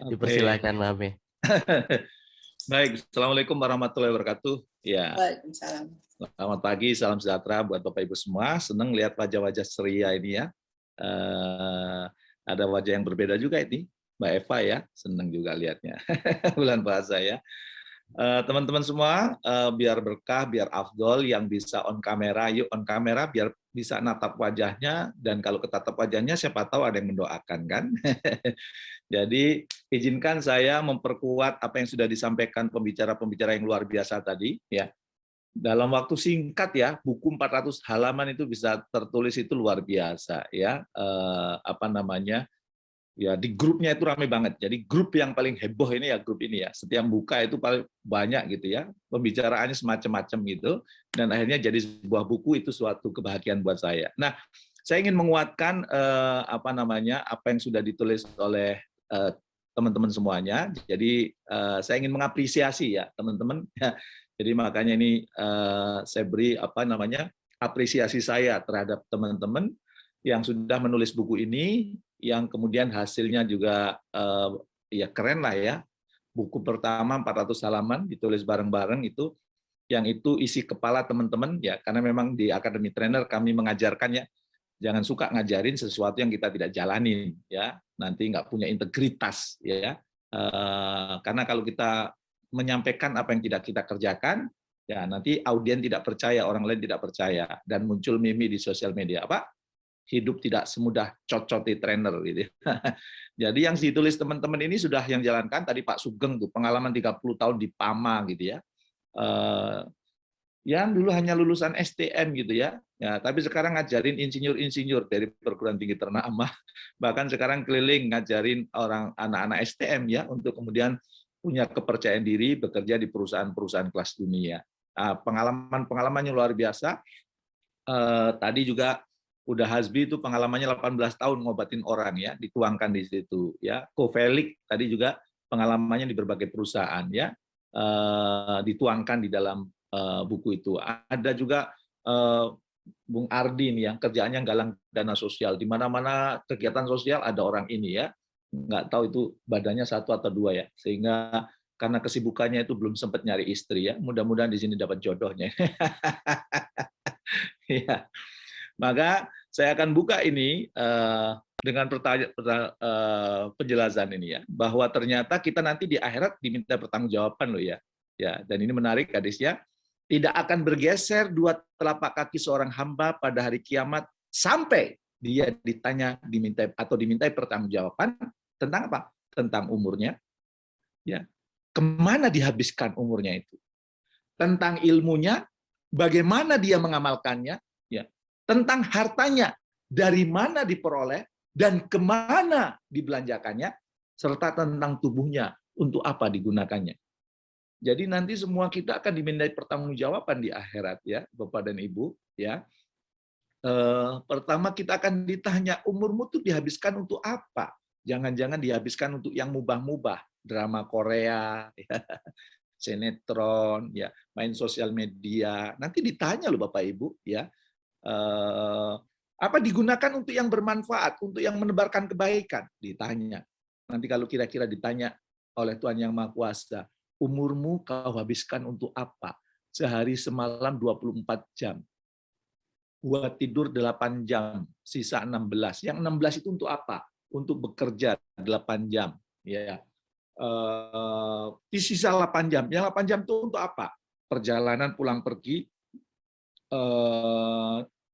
Dipersilakan, Babe. Baik, Assalamualaikum warahmatullahi wabarakatuh. Ya. Waalaikumsalam. Selamat pagi, salam sejahtera buat Bapak Ibu semua. Senang lihat wajah-wajah ceria ini ya. Ada wajah yang berbeda juga ini, Mbak Eva ya. Senang juga lihatnya. Bulan puasa ya. Teman-teman semua, biar berkah, biar afdol, yang bisa on kamera, yuk on kamera biar bisa natap wajahnya, dan kalau ketatap wajahnya siapa tahu ada yang mendoakan kan. Jadi izinkan saya memperkuat apa yang sudah disampaikan pembicara-pembicara yang luar biasa tadi ya. Dalam waktu singkat ya, buku 400 halaman itu bisa tertulis, itu luar biasa ya. Ya, di grupnya itu ramai banget. Jadi grup yang paling heboh ini ya grup ini ya. Setiap buka itu paling banyak gitu ya. Pembicaraannya semacam-macam gitu. Dan akhirnya jadi sebuah buku, itu suatu kebahagiaan buat saya. Nah, saya ingin menguatkan apa yang sudah ditulis oleh teman-teman semuanya. Jadi saya ingin mengapresiasi ya teman-teman. Jadi makanya ini saya beri apresiasi saya terhadap teman-teman yang sudah menulis buku ini, yang kemudian hasilnya juga ya keren lah ya. Buku pertama 400 halaman ditulis bareng-bareng itu, yang itu isi kepala teman-teman ya, karena memang di Academy Trainer kami mengajarkan ya, jangan suka ngajarin sesuatu yang kita tidak jalanin ya, nanti nggak punya integritas ya. Karena kalau kita menyampaikan apa yang tidak kita kerjakan, ya nanti audiens tidak percaya, orang lain tidak percaya, dan muncul meme di sosial media, apa? Hidup tidak semudah cocoti trainer gitu. Jadi yang ditulis teman-teman ini sudah yang jalankan tadi Pak Sugeng tuh, pengalaman 30 tahun di PAMA gitu ya. Yang dulu hanya lulusan STM gitu ya. Ya, tapi sekarang ngajarin insinyur-insinyur dari perguruan tinggi ternama, bahkan sekarang keliling ngajarin orang anak-anak STM ya untuk kemudian punya kepercayaan diri bekerja di perusahaan-perusahaan kelas dunia. Pengalaman-pengalamannya luar biasa. Tadi juga udah Hasbi itu pengalamannya 18 tahun ngobatin orang ya, dituangkan di situ ya. Kovelik tadi juga pengalamannya di berbagai perusahaan ya, dituangkan di dalam buku itu. Ada juga Bung Ardi nih yang kerjaannya galang dana sosial, di mana-mana kegiatan sosial ada orang ini ya. Nggak tahu itu badannya 1 atau 2 ya, sehingga karena kesibukannya itu belum sempat nyari istri ya. Mudah-mudahan di sini dapat jodohnya. Ya. Maka saya akan buka ini dengan penjelasan ini ya, bahwa ternyata kita nanti di akhirat diminta pertanggungjawaban loh ya. Ya, dan ini menarik hadisnya. Tidak akan bergeser 2 telapak kaki seorang hamba pada hari kiamat sampai dia dimintai pertanggungjawaban tentang apa? Tentang umurnya. Ya. Kemana dihabiskan umurnya itu? Tentang ilmunya, bagaimana dia mengamalkannya? Ya. Tentang hartanya, dari mana diperoleh dan kemana dibelanjakannya, serta tentang tubuhnya, untuk apa digunakannya. Jadi nanti semua kita akan dimintai pertanggungjawaban di akhirat ya, Bapak dan Ibu ya. Pertama kita akan ditanya, umurmu tuh dihabiskan untuk apa? Jangan-jangan dihabiskan untuk yang mubah-mubah, drama Korea, ya, sinetron, ya, main sosial media. Nanti ditanya loh Bapak Ibu ya. Apa digunakan untuk yang bermanfaat, untuk yang menebarkan kebaikan? Ditanya. Nanti kalau kira-kira ditanya oleh Tuhan Yang Maha Kuasa, umurmu kau habiskan untuk apa? Sehari semalam 24 jam. Buat tidur 8 jam, sisa 16. Yang 16 itu untuk apa? Untuk bekerja 8 jam. Ya. Di sisa 8 jam. Yang 8 jam itu untuk apa? Perjalanan pulang pergi,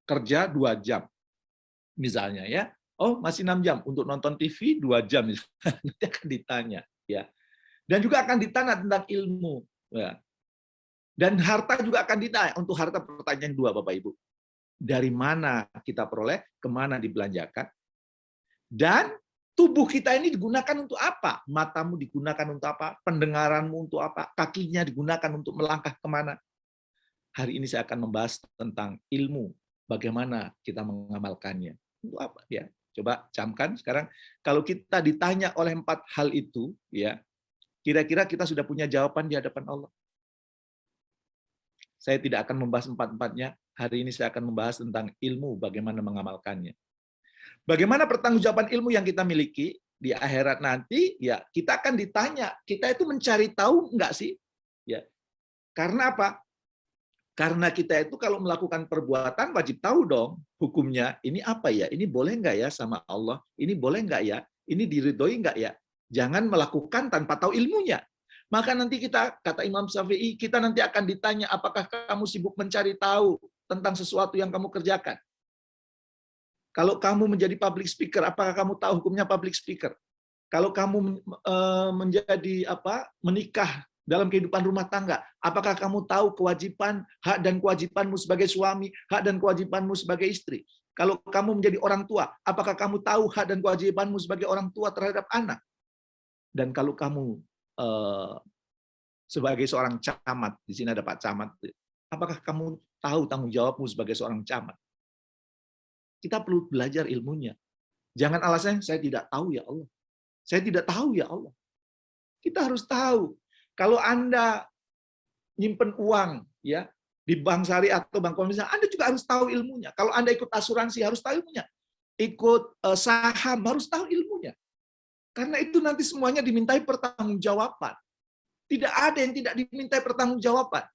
kerja 2 jam. Misalnya ya. Oh, masih 6 jam untuk nonton TV 2 jam. Nanti akan ditanya ya. Dan juga akan ditanya tentang ilmu ya. Dan harta juga akan ditanya. Untuk harta pertanyaan 2 Bapak Ibu. Dari mana kita peroleh, kemana dibelanjakan. Dan tubuh kita ini digunakan untuk apa? Matamu digunakan untuk apa? Pendengaranmu untuk apa? Kakinya digunakan untuk melangkah kemana? Hari ini saya akan membahas tentang ilmu. Bagaimana kita mengamalkannya. Untuk apa? Ya, coba camkan sekarang. Kalau kita ditanya oleh 4 hal itu, ya, kira-kira kita sudah punya jawaban di hadapan Allah. Saya tidak akan membahas 4-4-nya. Hari ini saya akan membahas tentang ilmu, bagaimana mengamalkannya. Bagaimana pertanggungjawaban ilmu yang kita miliki di akhirat nanti? Ya, kita akan ditanya. Kita itu mencari tahu enggak sih? Ya. Karena apa? Karena kita itu kalau melakukan perbuatan wajib tahu dong hukumnya. Ini apa ya? Ini boleh enggak ya sama Allah? Ini boleh enggak ya? Ini diridhoi enggak ya? Jangan melakukan tanpa tahu ilmunya. Maka nanti kita, kata Imam Syafi'i, kita nanti akan ditanya, apakah kamu sibuk mencari tahu tentang sesuatu yang kamu kerjakan? Kalau kamu menjadi public speaker, apakah kamu tahu hukumnya public speaker? Kalau kamu menjadi menikah dalam kehidupan rumah tangga, apakah kamu tahu kewajiban, hak dan kewajibanmu sebagai suami, hak dan kewajibanmu sebagai istri? Kalau kamu menjadi orang tua, apakah kamu tahu hak dan kewajibanmu sebagai orang tua terhadap anak? Dan kalau kamu sebagai seorang camat, di sini ada Pak Camat, apakah kamu tahu tanggung jawabmu sebagai seorang camat? Kita perlu belajar ilmunya. Jangan alasannya, saya tidak tahu ya Allah. Saya tidak tahu ya Allah. Kita harus tahu. Kalau Anda nyimpen uang ya di bank syariah atau bank konvensional, Anda juga harus tahu ilmunya. Kalau Anda ikut asuransi, harus tahu ilmunya. Ikut saham, harus tahu ilmunya. Karena itu nanti semuanya dimintai pertanggungjawaban. Tidak ada yang tidak dimintai pertanggungjawaban.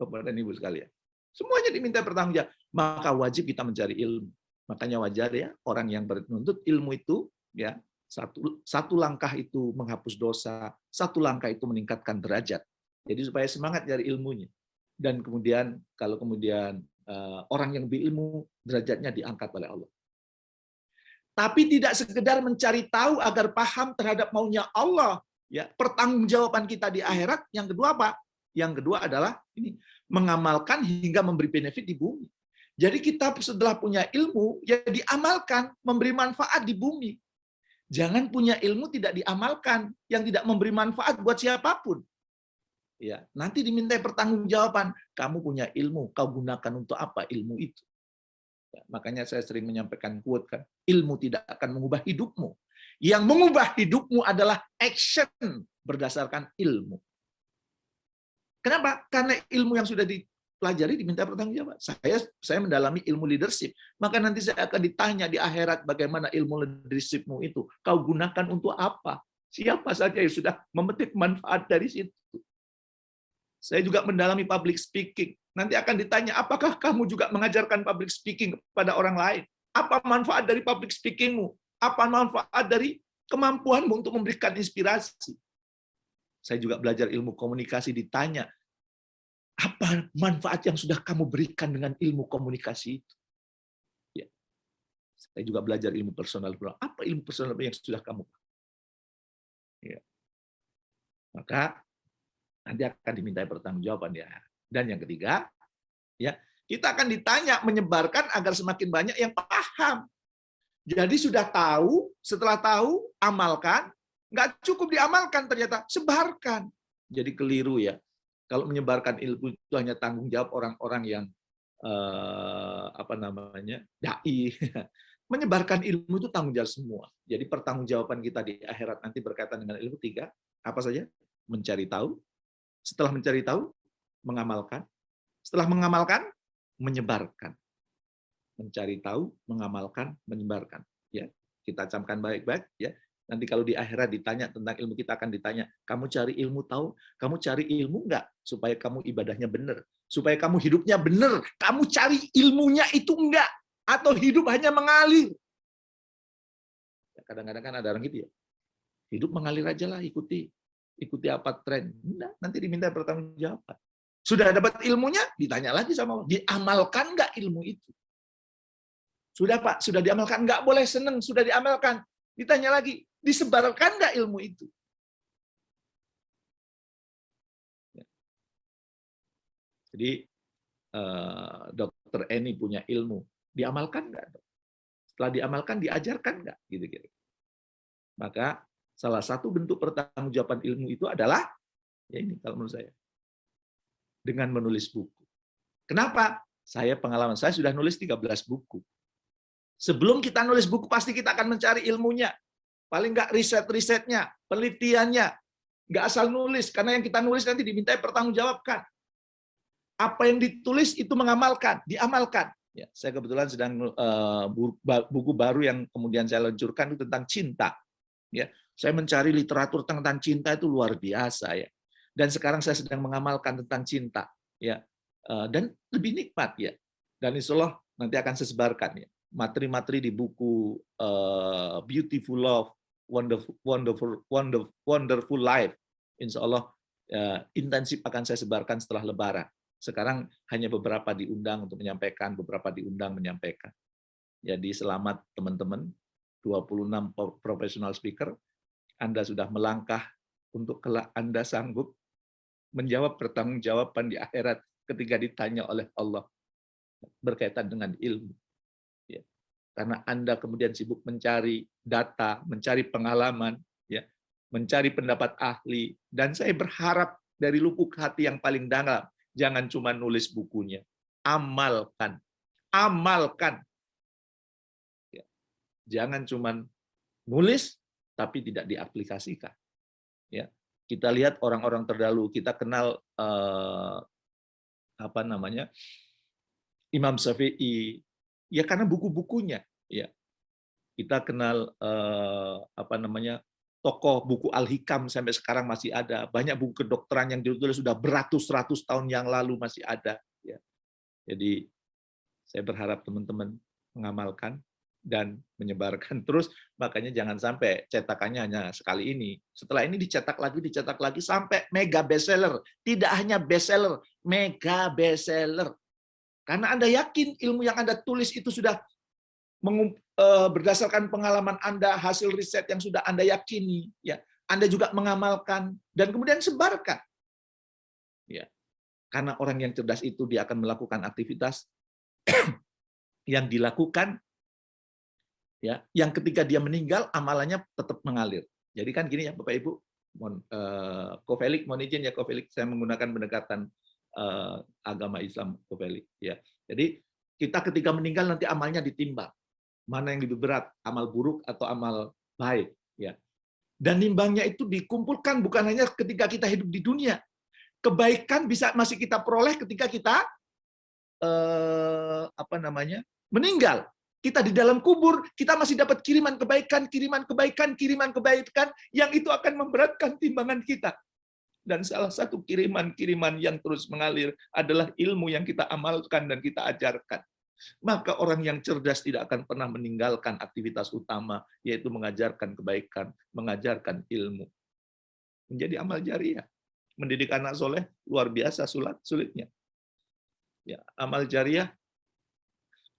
Bapak dan Ibu sekalian. Semuanya dimintai pertanggungjawaban. Maka wajib kita mencari ilmu. Makanya wajar ya, orang yang menuntut ilmu itu, ya satu langkah itu menghapus dosa, satu langkah itu meningkatkan derajat. Jadi supaya semangat cari ilmunya. Dan kemudian kalau kemudian orang yang berilmu derajatnya diangkat oleh Allah. Tapi tidak sekedar mencari tahu agar paham terhadap maunya Allah, ya pertanggungjawaban kita di akhirat. Yang kedua apa? Yang kedua adalah ini mengamalkan hingga memberi benefit di bumi. Jadi kita setelah punya ilmu ya diamalkan, memberi manfaat di bumi. Jangan punya ilmu tidak diamalkan, yang tidak memberi manfaat buat siapapun. Ya, nanti dimintai pertanggungjawaban. Kamu punya ilmu, kau gunakan untuk apa ilmu itu? Ya, makanya saya sering menyampaikan quote kan, ilmu tidak akan mengubah hidupmu. Yang mengubah hidupmu adalah action berdasarkan ilmu. Kenapa? Karena ilmu yang sudah dipelajari diminta pertanggungjawaban. Saya mendalami ilmu leadership, maka nanti saya akan ditanya di akhirat bagaimana ilmu leadershipmu itu. Kau gunakan untuk apa? Siapa saja yang sudah memetik manfaat dari situ? Saya juga mendalami public speaking. Nanti akan ditanya, apakah kamu juga mengajarkan public speaking kepada orang lain? Apa manfaat dari public speakingmu? Apa manfaat dari kemampuanmu untuk memberikan inspirasi? Saya juga belajar ilmu komunikasi, ditanya, apa manfaat yang sudah kamu berikan dengan ilmu komunikasi itu? Ya. Saya juga belajar ilmu personal. Apa ilmu personal yang sudah kamu? Ya. Maka nanti akan dimintai pertanggungjawaban ya. Dan yang ketiga, ya kita akan ditanya menyebarkan agar semakin banyak yang paham. Jadi sudah tahu, setelah tahu, amalkan. Nggak cukup diamalkan, ternyata sebarkan. Jadi keliru ya. Kalau menyebarkan ilmu itu hanya tanggung jawab orang-orang yang dai. Menyebarkan ilmu itu tanggung jawab semua. Jadi pertanggungjawaban kita di akhirat nanti berkaitan dengan ilmu tiga. Apa saja? Mencari tahu. Setelah mencari tahu, mengamalkan. Setelah mengamalkan, menyebarkan. Mencari tahu, mengamalkan, menyebarkan. Ya, kita camkan baik-baik. Ya. Nanti kalau di akhirat ditanya tentang ilmu, kita akan ditanya, kamu cari ilmu tahu? Kamu cari ilmu enggak? Supaya kamu ibadahnya benar. Supaya kamu hidupnya benar. Kamu cari ilmunya itu enggak? Atau hidup hanya mengalir? Kadang-kadang kan ada orang gitu ya. Hidup mengalir aja lah, ikuti apa tren. Enggak, nanti diminta pertanggungjawaban. Sudah dapat ilmunya, ditanya lagi sama Allah, diamalkan enggak ilmu itu? Sudah Pak, sudah diamalkan, enggak boleh seneng, sudah diamalkan. Ditanya lagi, disebarkan nggak ilmu itu? Jadi Dokter Eni punya ilmu, diamalkan nggak? Setelah diamalkan, diajarkan nggak? Gitu-gitu. Maka salah satu bentuk pertanggungjawaban ilmu itu adalah, ya ini kalau menurut saya, dengan menulis buku. Kenapa? Pengalaman saya sudah nulis 13 buku. Sebelum kita nulis buku, pasti kita akan mencari ilmunya. Paling nggak riset-risetnya, penelitiannya. Nggak asal nulis, karena yang kita nulis nanti dimintai pertanggungjawabkan. Apa yang ditulis itu mengamalkan, diamalkan. Ya, saya kebetulan sedang buku baru yang kemudian saya luncurkan itu tentang cinta. Ya, saya mencari literatur tentang cinta itu luar biasa ya. Dan sekarang saya sedang mengamalkan tentang cinta. Ya, dan lebih nikmat ya. Dan insya Allah nanti akan saya sebarkan ya. Materi-materi di buku Beautiful Love, Wonderful Life, insya Allah intensif akan saya sebarkan setelah Lebaran. Sekarang hanya beberapa diundang untuk menyampaikan, beberapa diundang menyampaikan. Jadi selamat teman-teman, 26 professional speaker, Anda sudah melangkah untuk kelak Anda sanggup menjawab pertanggungjawaban di akhirat ketika ditanya oleh Allah berkaitan dengan ilmu. karena Anda kemudian sibuk mencari data, mencari pengalaman, ya, mencari pendapat ahli, dan saya berharap dari lubuk hati yang paling dalam, jangan cuma nulis bukunya, amalkan, amalkan. Ya. Jangan cuma nulis tapi tidak diaplikasikan. Ya, kita lihat orang-orang terdahulu, kita kenal Imam Syafi'i, ya karena buku-bukunya. Ya, kita kenal tokoh buku Al-Hikam sampai sekarang masih ada. Banyak buku kedokteran yang ditulis sudah beratus-ratus tahun yang lalu masih ada. Ya. Jadi saya berharap teman-teman mengamalkan dan menyebarkan terus. Makanya jangan sampai cetakannya hanya sekali ini. Setelah ini dicetak lagi sampai mega bestseller. Tidak hanya bestseller, mega bestseller. Karena Anda yakin ilmu yang Anda tulis itu sudah berdasarkan pengalaman Anda, hasil riset yang sudah Anda yakini, ya. Anda juga mengamalkan dan kemudian sebarkan. Ya. Karena orang yang cerdas itu dia akan melakukan aktivitas yang dilakukan, ya, yang ketika dia meninggal amalannya tetap mengalir. Jadi kan gini ya Bapak Ibu, Ko Felix, mohon izin ya Ko Felix, saya menggunakan pendekatan agama Islam Ko Felix, ya. Jadi kita ketika meninggal nanti amalnya ditimbang. Mana yang lebih berat, amal buruk atau amal baik, ya. Dan nimbangnya itu dikumpulkan bukan hanya ketika kita hidup di dunia. Kebaikan bisa masih kita peroleh ketika kita meninggal. Kita di dalam kubur, kita masih dapat kiriman kebaikan yang itu akan memberatkan timbangan kita. Dan salah satu kiriman-kiriman yang terus mengalir adalah ilmu yang kita amalkan dan kita ajarkan. Maka orang yang cerdas tidak akan pernah meninggalkan aktivitas utama, yaitu mengajarkan kebaikan, mengajarkan ilmu. Menjadi amal jariah. Mendidik anak soleh, luar biasa sulitnya. Ya, amal jariah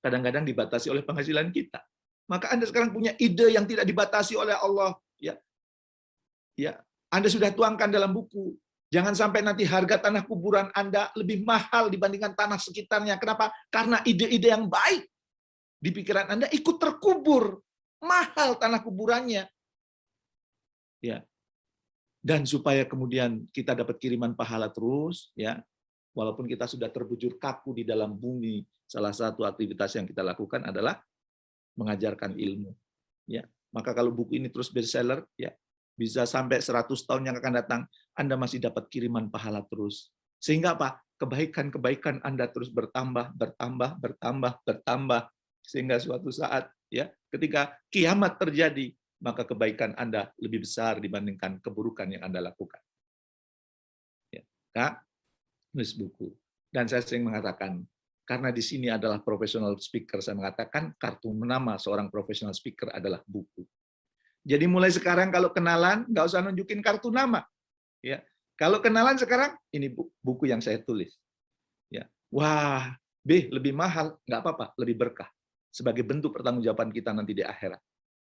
kadang-kadang dibatasi oleh penghasilan kita. Maka Anda sekarang punya ide yang tidak dibatasi oleh Allah. Ya, ya, Anda sudah tuangkan dalam buku. Jangan sampai nanti harga tanah kuburan Anda lebih mahal dibandingkan tanah sekitarnya. Kenapa? Karena ide-ide yang baik di pikiran Anda ikut terkubur. Mahal tanah kuburannya. Ya. Dan supaya kemudian kita dapat kiriman pahala terus, ya, walaupun kita sudah terbujur kaku di dalam bumi, salah satu aktivitas yang kita lakukan adalah mengajarkan ilmu. Ya. Maka kalau buku ini terus bestseller, ya, bisa sampai 100 tahun yang akan datang, Anda masih dapat kiriman pahala terus. Sehingga apa? Kebaikan-kebaikan Anda terus bertambah. Sehingga suatu saat, ya, ketika kiamat terjadi, maka kebaikan Anda lebih besar dibandingkan keburukan yang Anda lakukan. Ya, Kak, nulis buku. Dan saya sering mengatakan, karena di sini adalah professional speaker, saya mengatakan kartu nama seorang professional speaker adalah buku. Jadi mulai sekarang kalau kenalan, nggak usah nunjukin kartu nama. Ya, kalau kenalan sekarang, ini buku yang saya tulis. Ya, wah, lebih mahal, nggak apa-apa, lebih berkah. Sebagai bentuk pertanggungjawaban kita nanti di akhirat.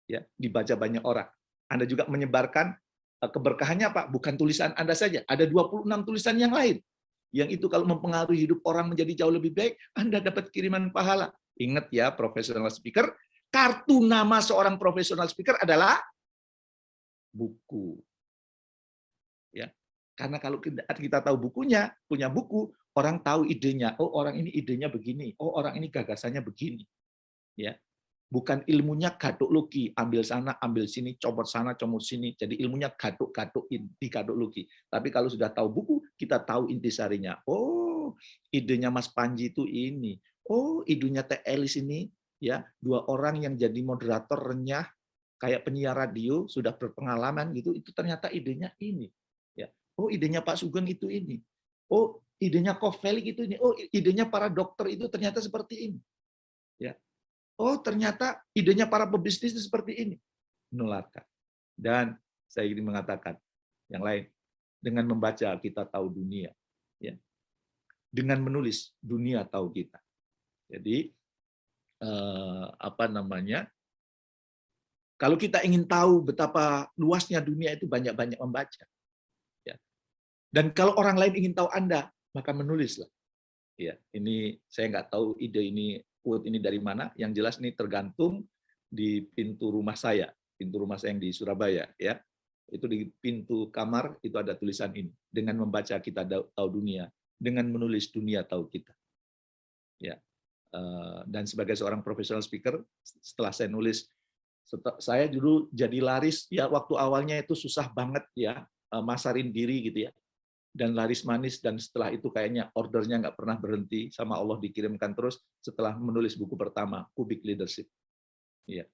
Ya, dibaca banyak orang. Anda juga menyebarkan keberkahannya apa? Bukan tulisan Anda saja, ada 26 tulisan yang lain. Yang itu kalau mempengaruhi hidup orang menjadi jauh lebih baik, Anda dapat kiriman pahala. Ingat ya, professional speaker, kartu nama seorang profesional speaker adalah buku. Ya, karena kalau kita tahu bukunya, punya buku, orang tahu idenya. Oh, orang ini idenya begini. Oh, orang ini gagasannya begini. Ya, bukan ilmunya gaduk-luki, ambil sana, ambil sini, comot sana, comot sini. Jadi ilmunya gaduk-gadukin, digaduk-luki. Tapi kalau sudah tahu buku, kita tahu intisarinya. Oh, idenya Mas Panji itu ini. Oh, idenya Teh Elis ini. Ya, 2 orang yang jadi moderator renyah kayak penyiar radio sudah berpengalaman gitu, itu ternyata idenya ini. Ya, oh idenya Pak Sugeng itu ini. Oh idenya Ko Felix itu ini. Oh idenya para dokter itu ternyata seperti ini. Ya, oh ternyata idenya para pebisnis itu seperti ini. Menularkan. Dan saya ingin mengatakan yang lain, dengan membaca kita tahu dunia. Ya, dengan menulis dunia tahu kita. Jadi kalau kita ingin tahu betapa luasnya dunia itu banyak-banyak membaca. Ya. Dan kalau orang lain ingin tahu Anda, maka menulislah. Ya, ini saya nggak tahu ide ini quote ini dari mana, yang jelas ini tergantung di pintu rumah saya yang di Surabaya ya. Itu di pintu kamar itu ada tulisan ini, dengan membaca kita tahu dunia, dengan menulis dunia tahu kita. Ya. Dan sebagai seorang profesional speaker, setelah saya nulis, saya dulu jadi laris ya, waktu awalnya itu susah banget ya, masarin diri gitu ya, dan laris manis, dan setelah itu kayaknya ordernya nggak pernah berhenti, sama Allah dikirimkan terus setelah menulis buku pertama, Kubik Leadership. Ya.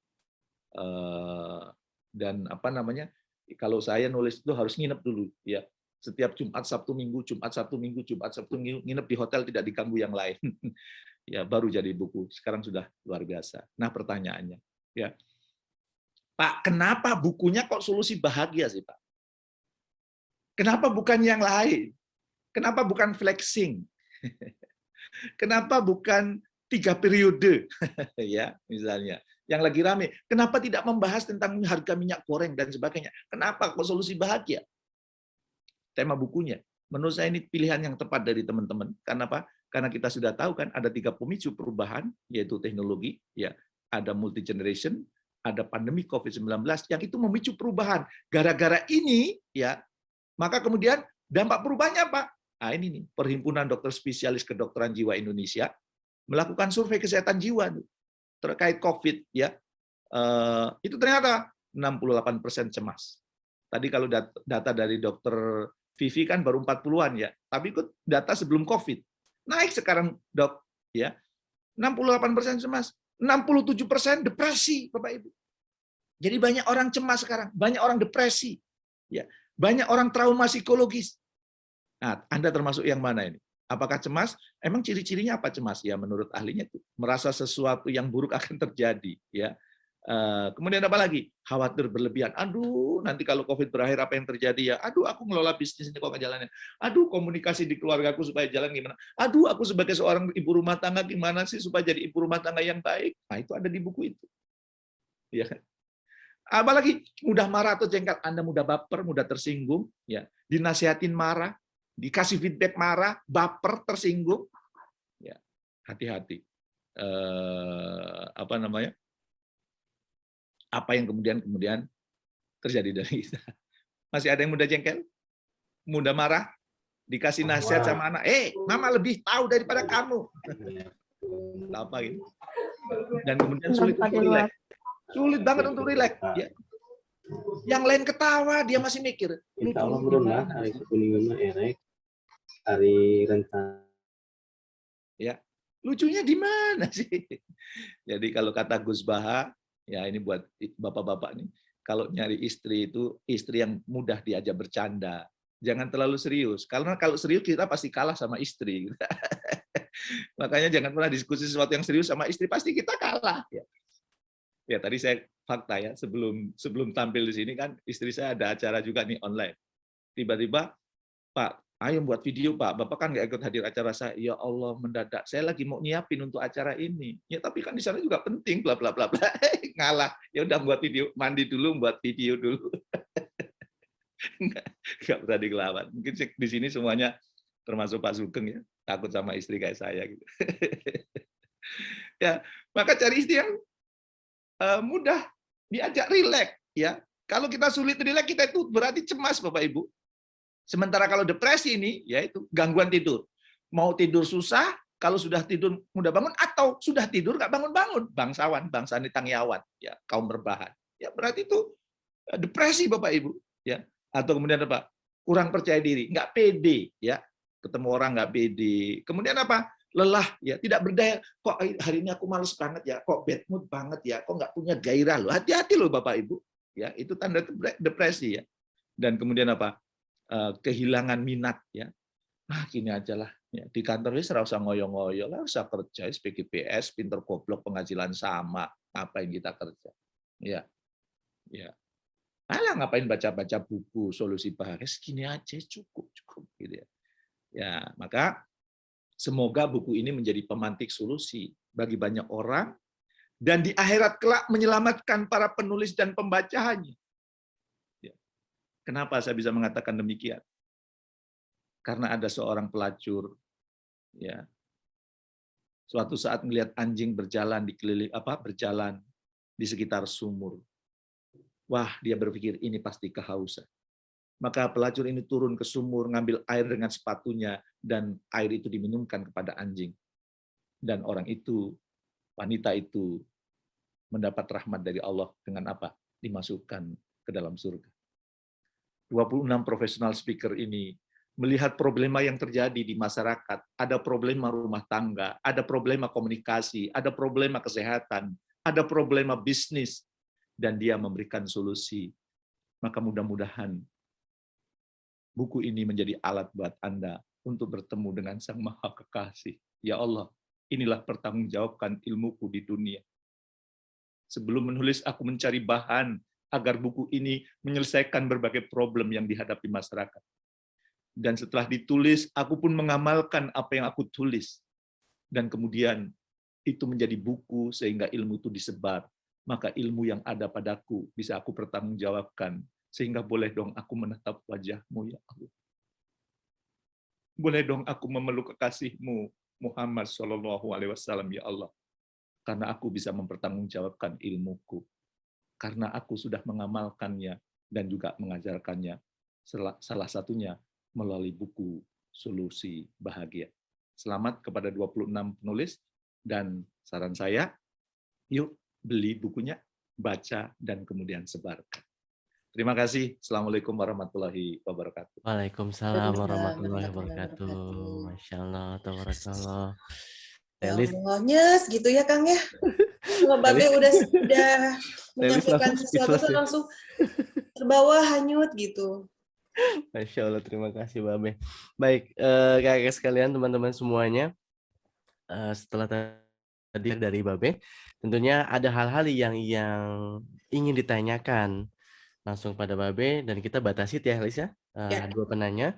Dan apa namanya, kalau saya nulis itu harus nginep dulu ya, setiap Jumat Sabtu Minggu nginep di hotel, tidak diganggu yang lain. Ya, baru jadi buku. Sekarang sudah luar biasa. Nah, pertanyaannya ya, Pak, kenapa bukunya kok Solusi Bahagia sih, Pak? Kenapa bukan yang lain? Kenapa bukan flexing? Kenapa bukan 3 periode? Ya, misalnya yang lagi rame. Kenapa tidak membahas tentang harga minyak goreng dan sebagainya? Kenapa kok Solusi Bahagia? Tema bukunya. Menurut saya ini pilihan yang tepat dari teman-teman. Karena apa? Karena kita sudah tahu kan ada 3 pemicu perubahan, yaitu teknologi, ya, ada multi generation, ada pandemi COVID-19 yang itu memicu perubahan. Gara-gara ini, ya, maka kemudian dampak perubahannya apa? Nah, ini nih, Perhimpunan Dokter Spesialis Kedokteran Jiwa Indonesia melakukan survei kesehatan jiwa terkait COVID, ya, itu ternyata 68% cemas. Tadi kalau data dari Dokter Vivi kan baru 40-an ya, tapi ikut data sebelum COVID. Naik sekarang, Dok, ya. 68% cemas, 67% depresi, Bapak Ibu. Jadi banyak orang cemas sekarang, banyak orang depresi, ya, banyak orang trauma psikologis. Nah, Anda termasuk yang mana ini? Apakah cemas? Emang ciri-cirinya apa cemas? Ya, menurut ahlinya itu merasa sesuatu yang buruk akan terjadi, ya. Kemudian apa lagi? Khawatir berlebihan. Aduh, nanti kalau COVID berakhir apa yang terjadi ya? Aduh, aku ngelola bisnis ini kok nggak jalannya. Aduh, komunikasi di keluargaku supaya jalan gimana? Aduh, aku sebagai seorang ibu rumah tangga gimana sih supaya jadi ibu rumah tangga yang baik? Nah, itu ada di buku itu. Ya. Apalagi mudah marah atau jengkel, Anda mudah baper, mudah tersinggung, ya. Dinasihatin marah, dikasih feedback marah, baper, tersinggung. Ya, hati-hati. Apa namanya? Apa yang kemudian terjadi dari kita. Masih ada yang mudah jengkel? Mudah marah? Dikasih nasihat sama anak, mama lebih tahu daripada kamu. Apa ini? Dan kemudian sulit untuk rileks. Sulit banget untuk rileks. Ya. Yang lain ketawa, dia masih mikir. Insya Allah benar, hari Kuningan erek, hari rentang. Ya, lucunya di mana sih? Jadi kalau kata Gus Baha, ya ini buat bapak-bapak nih, kalau nyari istri itu istri yang mudah diajak bercanda, jangan terlalu serius, karena kalau serius kita pasti kalah sama istri. Makanya jangan pernah diskusi sesuatu yang serius sama istri, pasti kita kalah. Ya tadi saya fakta ya, sebelum tampil di sini kan istri saya ada acara juga nih online. Tiba-tiba, Pak, ayo buat video Pak, Bapak kan nggak ikut hadir acara saya. Ya Allah, mendadak. Saya lagi mau nyiapin untuk acara ini. Ya tapi kan di sana juga penting, bla bla bla bla. Ngalah. Ya udah buat video, mandi dulu, buat video dulu. Nggak pernah digelawan. Mungkin di sini semuanya termasuk Pak Sugeng ya, takut sama istri kayak saya gitu. Ya, maka cari istri yang mudah diajak rileks ya. Kalau kita sulit rileks, kita itu berarti cemas Bapak Ibu. Sementara kalau depresi ini yaitu gangguan tidur. Mau tidur susah, kalau sudah tidur mudah bangun, atau sudah tidur nggak bangun-bangun. Bangsawan, bangsa Tangyawan, ya, kaum berbahan. Ya berarti itu depresi Bapak Ibu, ya. Atau kemudian apa? Kurang percaya diri, nggak pede, ya. Ketemu orang nggak pede. Kemudian apa? Lelah, ya, tidak berdaya. Kok hari ini aku males banget ya, kok bad mood banget ya, kok nggak punya gairah loh. Hati-hati loh Bapak Ibu, ya, itu tanda depresi ya. Dan kemudian apa? Kehilangan minat ya. Nah, gini aja lah. Ya, di kantor ini serasa ngoyo-ngoyo lah, usah kerja, PGPS, pinter goblok, penghasilan sama, ngapain kita kerja? Ya, ya. Alah, ngapain baca-baca buku Solusi Bahagia? Segini aja cukup gitu ya. Ya, maka semoga buku ini menjadi pemantik solusi bagi banyak orang, dan di akhirat kelak menyelamatkan para penulis dan pembacanya. Kenapa saya bisa mengatakan demikian? Karena ada seorang pelacur, ya, Suatu saat melihat anjing berjalan berjalan di sekitar sumur. Wah, dia berpikir ini pasti kehausan. Maka pelacur ini turun ke sumur, ngambil air dengan sepatunya, dan air itu diminumkan kepada anjing. Dan orang itu, wanita itu, mendapat rahmat dari Allah dengan apa? Dimasukkan ke dalam surga. 26 profesional speaker ini melihat problema yang terjadi di masyarakat. Ada problema rumah tangga, ada problema komunikasi, ada problema kesehatan, ada problema bisnis, dan dia memberikan solusi. Maka mudah-mudahan buku ini menjadi alat buat Anda untuk bertemu dengan Sang Maha Kekasih. Ya Allah, inilah pertanggungjawabkan ilmuku di dunia. Sebelum menulis, aku mencari bahan agar buku ini menyelesaikan berbagai problem yang dihadapi masyarakat. Dan setelah ditulis, aku pun mengamalkan apa yang aku tulis. Dan kemudian itu menjadi buku sehingga ilmu itu disebar. Maka ilmu yang ada padaku bisa aku pertanggungjawabkan. Sehingga boleh dong aku menatap wajah-Mu, ya Allah. Boleh dong aku memeluk kekasih-Mu, Muhammad SAW, ya Allah. Karena aku bisa mempertanggungjawabkan ilmuku. Karena aku sudah mengamalkannya dan juga mengajarkannya. Salah satunya melalui buku Solusi Bahagia. Selamat kepada 26 penulis, dan saran saya, yuk beli bukunya, baca, dan kemudian sebarkan. Terima kasih. Assalamualaikum warahmatullahi wabarakatuh. Waalaikumsalam warahmatullahi wabarakatuh. Masya Allah, tabarakallah. Nyes gitu ya Kang ya. Kalau Babe udah menyampaikan sesuatu tuh langsung terbawa hanyut gitu. Masya Allah, terima kasih Babe. Baik, kakak sekalian, teman-teman semuanya, setelah tadi dari Babe, tentunya ada hal-hal yang ingin ditanyakan langsung pada Babe, dan kita batasi ya Lisa, dua penanya.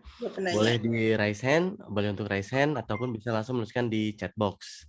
Boleh di raise hand, boleh untuk raise hand, ataupun bisa langsung menuliskan di chat box.